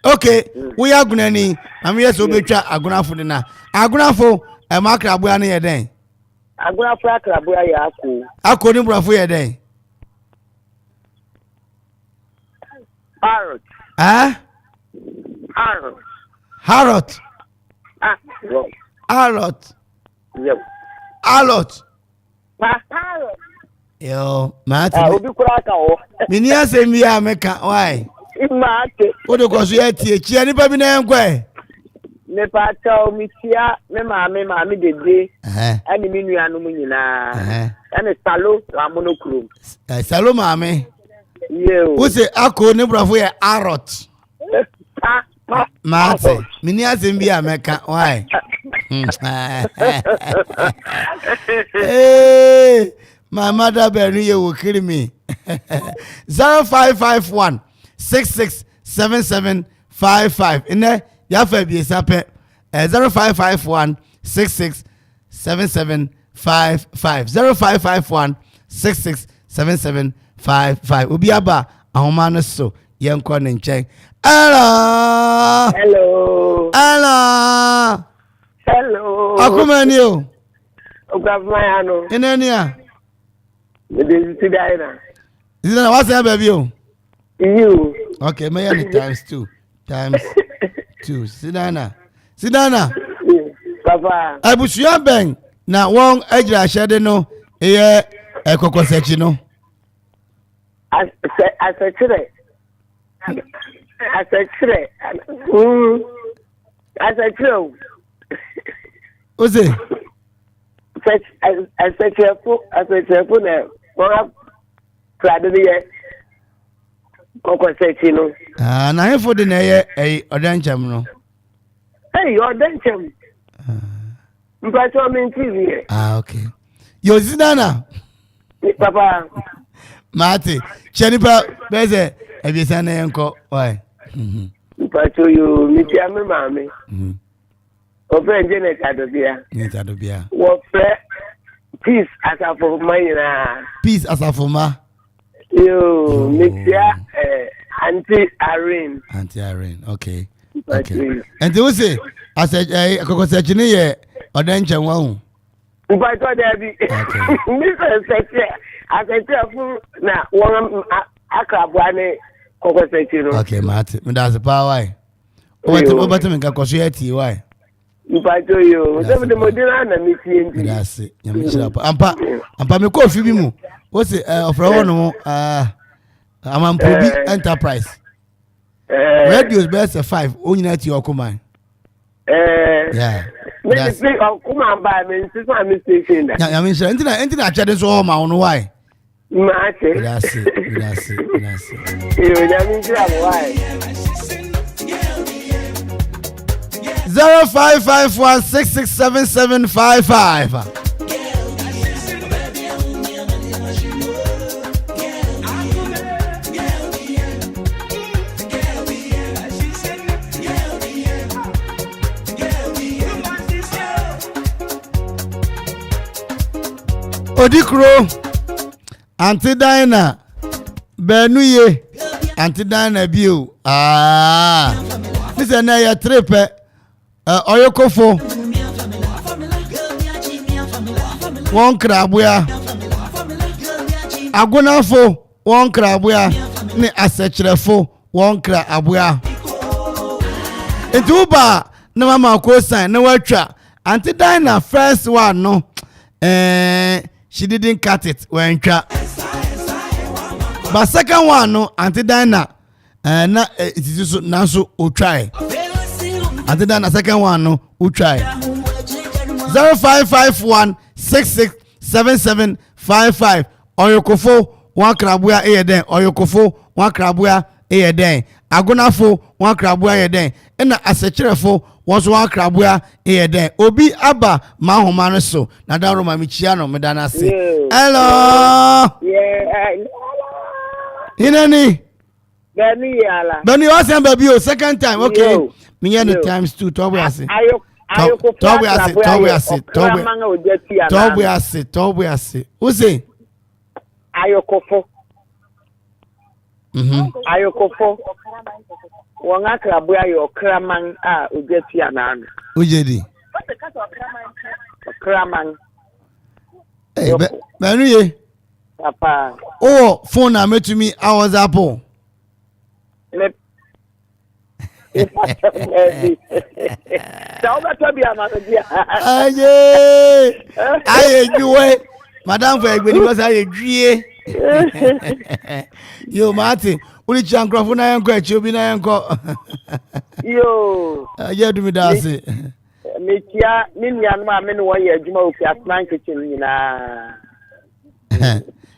okay, we are going. I'm here to be Agunafo na. Agunafo, a Makrabuani a day. Agunafo Akrabuani Aku. Ako ni brafo a day. Parrot. Harrot. Yep. Alot. Parrot. Yo, Martin. Mini ase mi ameka why? Imate. Odo ko so yeti chia ni pa bi na enkwe. Me pa cha mi tia me maami dede. Ani mi nua no mu nyina. Ani salo amonokuru. Salo maami. Yo. Wo se ako ne brafo ye arrot. Martin. Mini ase mi ameka why? Hey, my mother Barima will kill me. 0551 667755. In there, you have to be 0551 667755. 0551 667755. Ubi aba ahomano so yenkwa nchen. Hello. Akumanio. Ogavmayano. Enenia. Sidana. Sidana, what's that baby? You. Okay, may I times 2. Sidana. Papa. Abusuya bang na won ejira shede no eye ekokosechi no. Asachire. Oze. Asachire na wora pradeye kokosechi no. Na hefo de na eye odancham no. Hey, odancham. Mpacho minti. Okay. Yo Sidana. Papa. Mate, chenipa beze ebisa na enko why? Mpacho yo miti ame mame. Ope njene kadobia. Ni kadobia. Wo fe peace asafoma ina. Peace asafoma. Yo, mixia Auntie Irene. Okay. And they will say as a kokosechi ni ye odanche wan. Mpacho Debbie. Mr. Asachire na won Akrabuani kokosechi no. Okay, Mate. Me that's the power. What me ka koso yeti why? Mpacho yo. So the modern na miti ndi. That's it. Nyamishira pa. Ampa me ko fi bi mu. Wo say ofra wo no Amanfo bi enterprise. Radios best 5 onyina ti Okoman. Yeah. Me say Okoman ba me say so am station da. Nyamishira entina achede so ho ma no why? Mate. That's it. Yo, nyamishira why? 0551 667755. Odikro Auntie Dinah Benuye Auntie Dinah Biu this is na ya trip Oyokofo One Krabuya Agunafo One Krabuya ne Asechrefo One Krabuya Etuba na mama ko sign na watwa Auntie Dinah first one no she didn't cut it when but second one no Auntie Dinah na it is so now so o try Auntie Dinah second one no o try 0551667755 Oyokofo one krabuya den Oyokofo one krabuya den Agunafo one krabuya den na Asechrefo one krabuya den obi aba mahoma no so na da roma michia no medana se hello Inani Beni yala Beni was am baby o second time okay me hear the times 2 tobo ase tobo ase who say Ayokofo Ayokofo wonga krabuya yo kraman a ojeti anan ojedi kraman Benuye papa oh phone na metumi I was apple aye juwe madam for egbeni because aye dwie yo Martin uli chankrofo na yanko echi obi na yanko yo aye do me da se mekia minia no ame no wo ye adwuma ofi asman kitchen nyina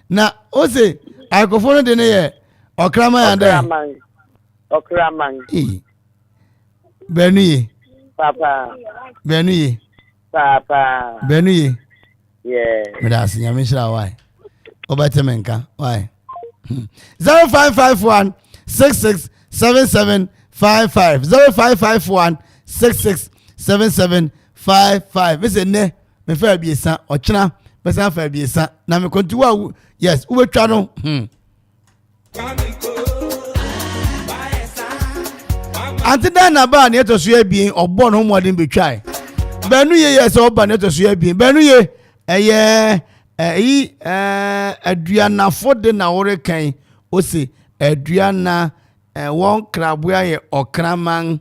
na ose akofo no de ne ye okraman yanda okraman Benuye papa Benuye yeah me da se nyame shira why obatemenka why 0551 667755 0551 667755 me se ne me fa biesa ochena me sa fa biesa na me kontu yes ubetwa no Auntie Dinah ba na to so ebien ogbo no modern betwai Benuye yes oba na to so ebien Benuye aduanafo de na wore kan o se aduana won kraboa ye okraman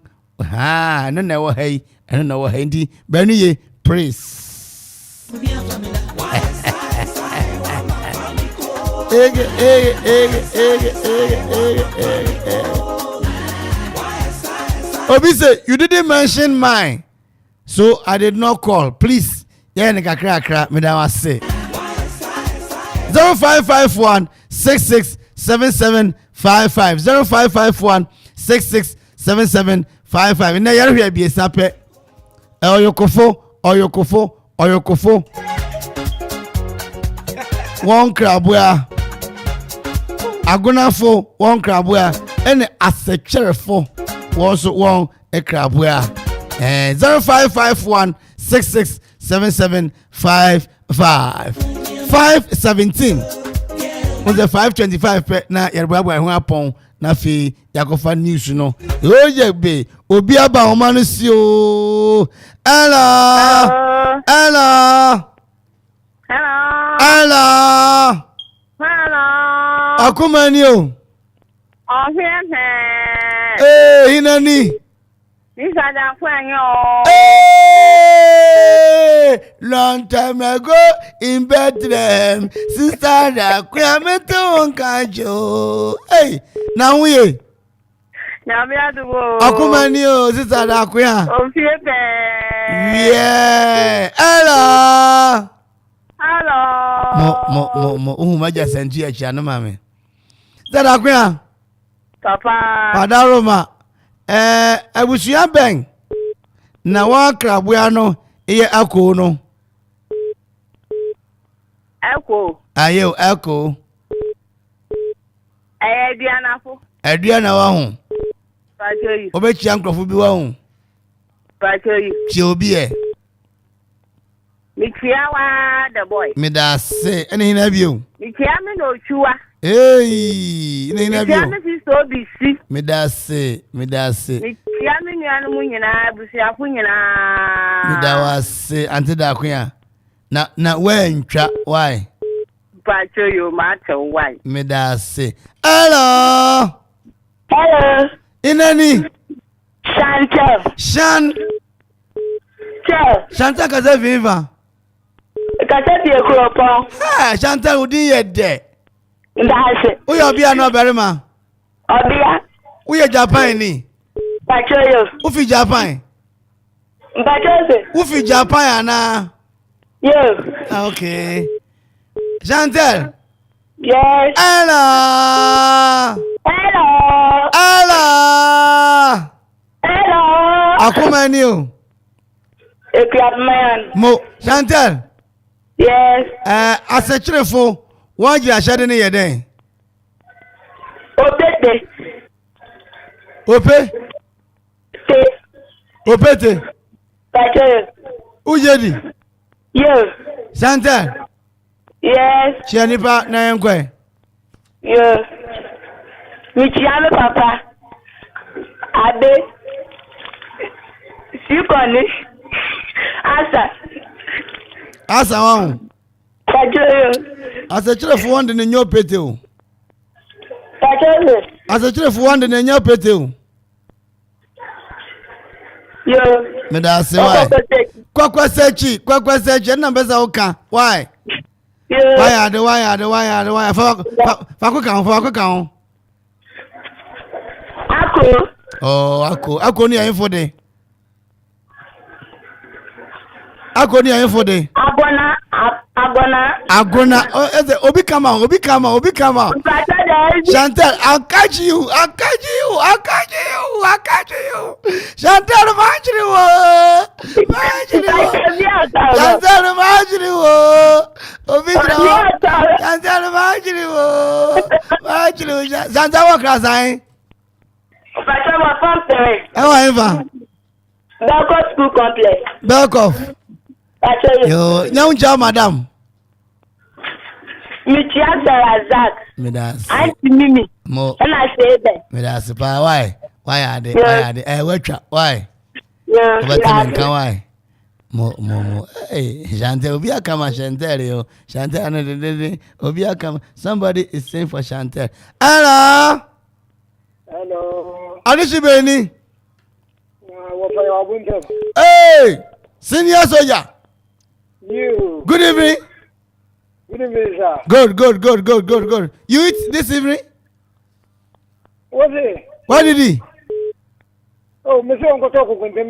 no na wo hai no na wo hai ndi Benuye praise Obi say you didn't mention mine, so I did not call. Please, yeah, nigga, crack, me that was say 0551 667755 0551 667755. Na yaro here be sape. Oyokofo. One krabuya. Agunafo one krabuya. Ene Asechrefo. Also one ekrabuya 0551 667755 517 on the 525 na yerbabu ehun apon na fi yakofa news no oye be obi aba homa no si o hello akumani o Hinani. Isa da kwanyo. Long time ago in Bethlehem, sister da Akuffo kanjo. Hey, now we. Na mi adugo. Akumani o sister da Akuffo. O fie pe. Yeah. Hello. Mo maja senti a chia no mame. Sister da Akuffo. Papa. Padaroma. Abusuya ben. Na wa krabuya no eye ako no. Eko. Ayo eko. Edianafo. Ediana wa hu. Pachoyi. Obechi ankrofo bi wa hu. Pachoyi. Chi obi e. Mikiawa the boy. Me da se. Any have you? Mikiame no chua. Hey, any have you? Mikiame si so bisi. Me da se. Mikiame nyanu mu nyina busia ku nyina. Me da wase ante da kuya. Na wentwa why? Pacho yo matter why? Me da se. Hello. Inani? Chantal kaza viva. Kaza bi Akropong. Chantal udi yede. Ndase. Uyo bia no Barima. Obia. Uye Japan ni. Pacho yo. Ufi Japan. Ufi Japan ana. Yo. Okay. Chantal. Yes. Hello. Okoman you. Akuffo. Mo Chantal. Yes. Asechirefo wọ́n jẹ́ àṣẹ́dé ní yẹ̀dẹ́. Opete. Ujedi. Yes. Chantal. Yes. Ṣé nípa náà ń kọ́ ẹ̀? Yes. Michiame papa. Ade. Sikoni. Asa wọn. Asechirefo wọn de ne nyɛ opete o. Asechirefo wọn de ne nyɛ opete o. Yo. Me da se why? Kwakwa sechi na beza oka. Why? Why are the Faku kan. Ako ni ayin for de. Agona. Oh, Obi come on. Chantal, I'll catch you. Chantal, imagine Chantal, what class I? Darko school complex. Darko. Yo, now madam. Me das. Auntie Mimi. Mo. And I say that. Me das. Why are they? Why? Yeah. Why? Mo. Hey, Chantal, Obi Akama Chantal, yo. Chantal, Obi Akama. Somebody is saying for Chantal. Hello. Adishi Beni. Hey, senior soldier. You. Good evening. Good evening, sir. Good. You eat this evening? What's it? What did he? Oh, Mr. Uncle talk with them.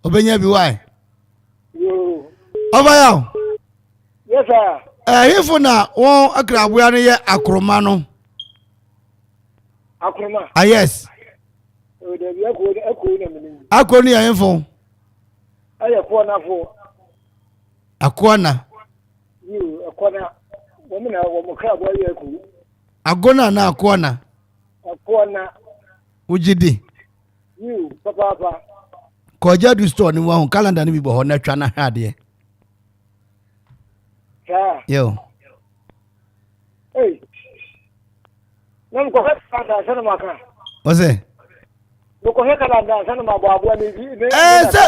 Obenyabi, why? You. Over now. Yes, sir. Here for now, one Akrabuana here, Akromano. Akroma. Yes. Oh, there be a Akoni info. Akwana. You, Akwana. Woman, I'm crab. Agona na Akwana. Ujidi. You, Papa. Koja du store ni wa calendar ni bi bo na twa na hade. Yo. Hey. Nam ko hata sana maka. What's it? Ko he calendar sana ma bo ni. Se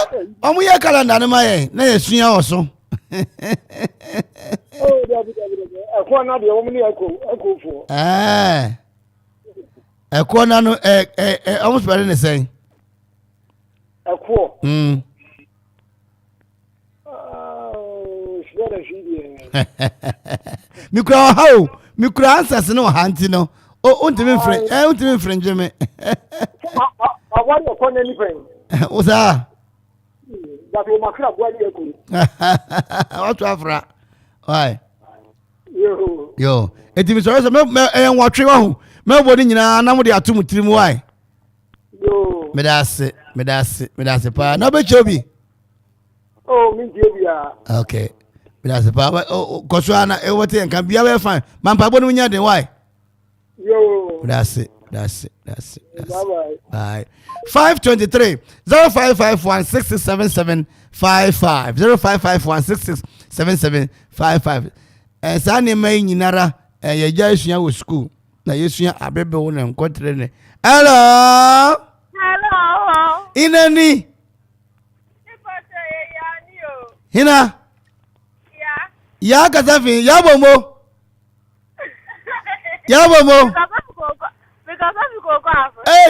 omu ye calendar ni ma ye na ye sua oso. Oh, Akwana de omu ni Akuffo. Akwana no almost better than saying. Akuffo. Mikro answers no hanti no. Oh, untimi friend me. I want to call anything. What's that? That will make up what you What to afra? Why? Yo. Etimi so me watwe wa hu. Me body nyina na mo de atum tirim why? Yo. Me das pa. No be chobi. Oh, me dia. Okay. Me das pa. Kosuana e wote en kan bia we fine. Man pa bonu nya den why? Yo. That's it. Bye. 523 0551 6677 0551667755 saa nneɛma yi nyinara yɛgya asua wɔ school na yɛsua abɛbɛ wo na nkɔtere ne hello inani hina ya kasafi ya bomo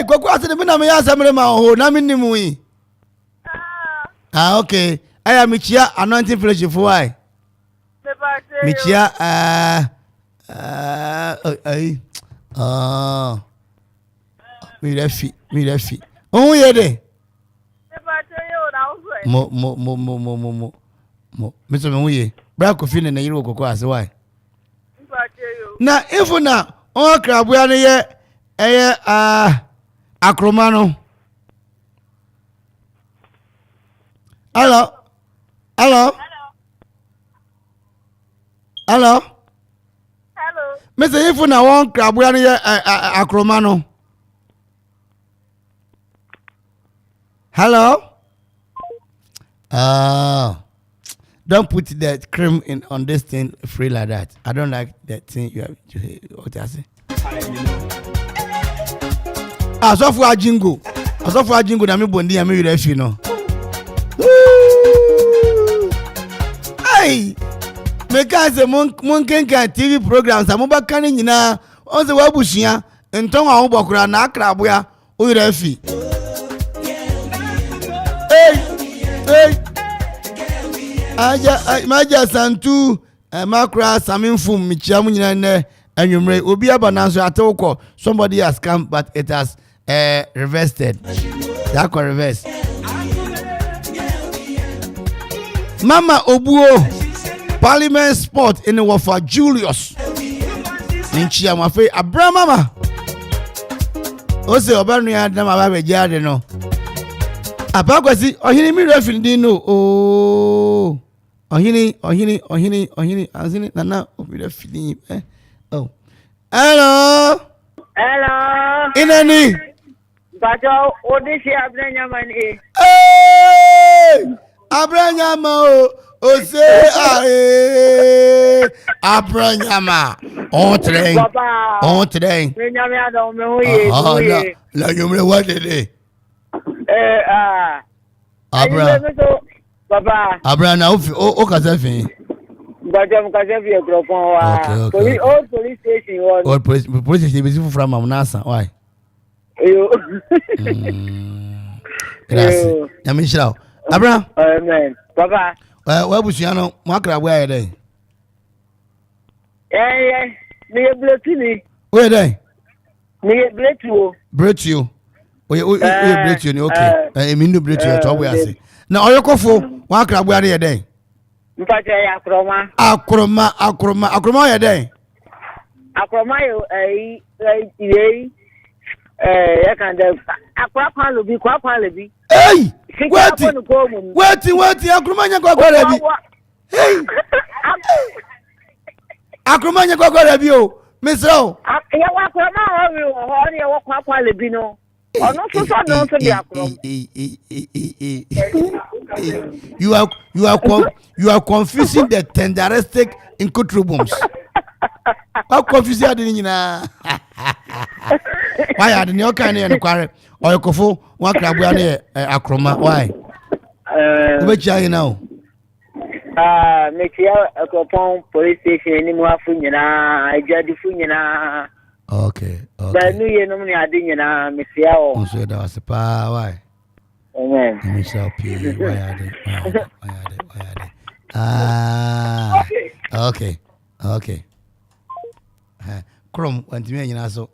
koko ase de na me ya samre ma ho na me nimu yi okay aya michia anointing fellowship for why michia mi refi ohun ye de mo mi so me hu ye bra kofi na yiri koko ase why na ifu na on krabua ne ye eye akroma no hello Mr. Ifu na won krabua ne ye akroma no hello don't put that cream on this thing free like that. I don't like that thing you have to what I say. Asofu ajingo na me bondi am you refi no. Hey, me ka say mon kenkan TV programs am ba kan nyina on se wa bushia nton a wo bokura na akrabo ya o refi. Hey. Maja santu makra saminfum michiamu nyina ne anwumre obi abananso atewko somebody has come but it has reversed. That can reverse. Mama Obuo Parliament Sport in the Wafa Julius Ninchia mafe abra mama Ose obanu ya na mababe jade no Abakwasi ohini mi refi ndi no Ohini azini nana obi refi oh hello inani Bajo odisi abranyama ni abranyama ose abranyama on train nyame ado me huye la yomre wadede Baba Abrana o kasafi Bajo mkasafi Akropong wa police station one police station be from Amnasa why Gracias. Yamishao. Abraham. Amen. Papa. Where was you no makra where dey? Me bleti. Where dey? Me bleti. Bleti you. We bleti you okay. Me no bleti you to where say. Na oyokofo makra where dey? Mpacha ya akroma. Akroma ya dey? Akroma yo ya kan da akwa lobi kwa lobi. Hey! Wait, akroma nya kwa lebi. Hey! Akroma nya kwa lebi o. Misro. Ya wa akroma o ni ya kwa lebi no. Ono so no so bi akroma. You are confusing the tenderistic incutrubums. How confusing are you na? Why are the new kind of inquiry? Or you Akuffo, one crab akroma? Why? Which are you now? Make your Akropong police station anymore. Funyana, I just funyana. Okay. The new year, no money I didn't know, Miss Yao. So that was a power. Why? Amen. Miss Yao, why are they? Okay. Chrome went to me, you know, so.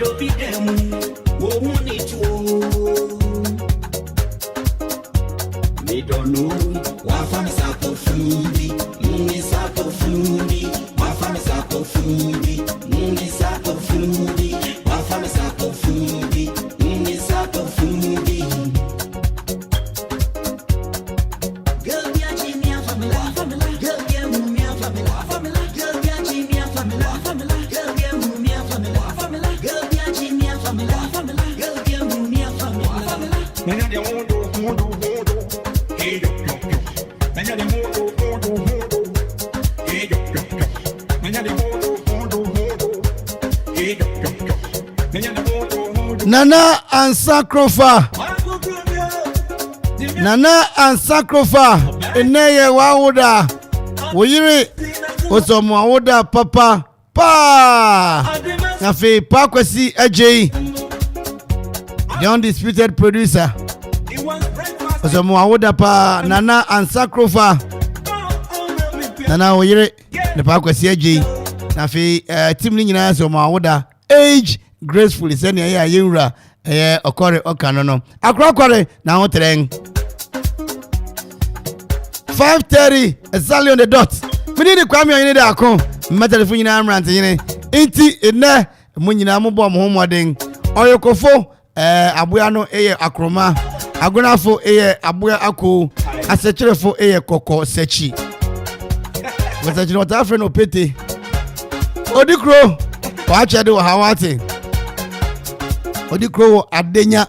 Me don't know what from Sapo Fundi, Sapo Fundi, what from Sapo Fundi, Sapo Fundi, what from Sapo Fundi, Sapo Fundi. Girl, yeah, Jimmy, family, girl, yeah, Mummy, family, girl, yeah, Jimmy, family, girl, yeah, Mummy, family, girl, yeah, Jimmy, family, girl, yeah, Mummy, family. Nana and Sakrofa. Nana and Sakrofa. Eneye wawuda. Woyire. Osomo wawuda papa. Pa. Nafe pakwesi AJ. The undisputed producer. Osomo wawuda pa Nana and Sakrofa. Nana woyire. The pakwesi AJ. Nafe team ni nyina so wawuda. Age gracefully send ya yura okore okanono akrokore na hotreng 5:30 exactly on the dot we need Kwame Ohene Darko metelefon nyina amrant nyine enti ene munyina mobom homoden oyokofo aboya no akroma agonafo aboya ako asechirefo koko sechi wasachiro wata no pete odikro wacha de hawate odikro adenya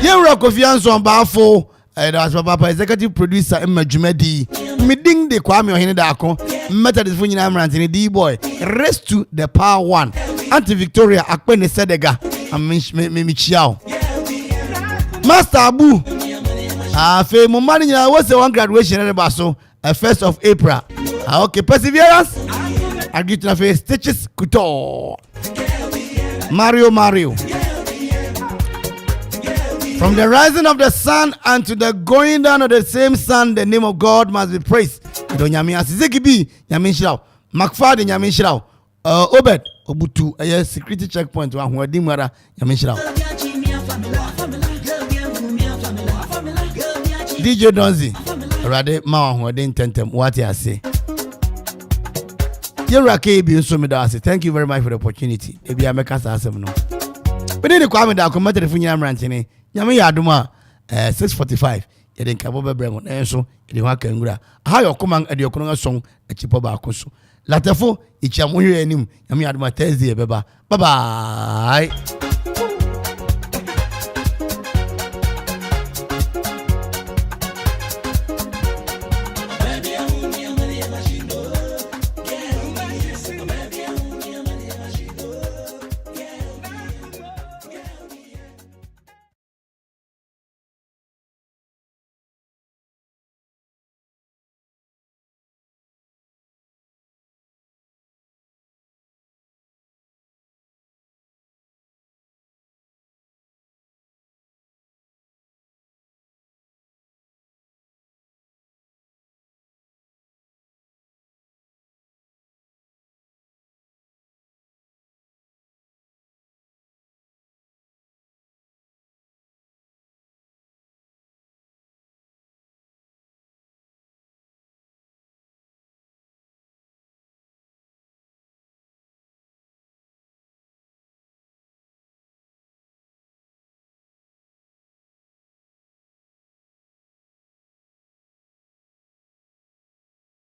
yewra kofianso mbafo that's papa executive producer emajumedi miding de Kwame Ohene Darko methodist fu nyina amrantini D boy rest to the power one anti Victoria akpene sedega michiao master abu fe mo mani nyina was one graduation e ba so 1st of April okay perseverance agree to face stitches couture Mario from the rising of the sun and to the going down of the same sun the name of God must be praised. Do nyame asizeki bi nyame nshiraw Macfad nyame nshiraw Obed Obutu security checkpoint wa hoadi mara nyame nshiraw DJ Donzi rade ma hoadi tentem what you say Ak'a so me da say thank you very much for the opportunity e bia meka sa asem no we need Kwame Darko metelefon nyina amrantene nyame ya adoma 6:45 ye den kabo bebrem na enso ye ho aka ngura ha yo Okoman Akwaaba song achipo ba akoso latefo ichiamohwe anim nyame ya adoma Thursday beba bye bye.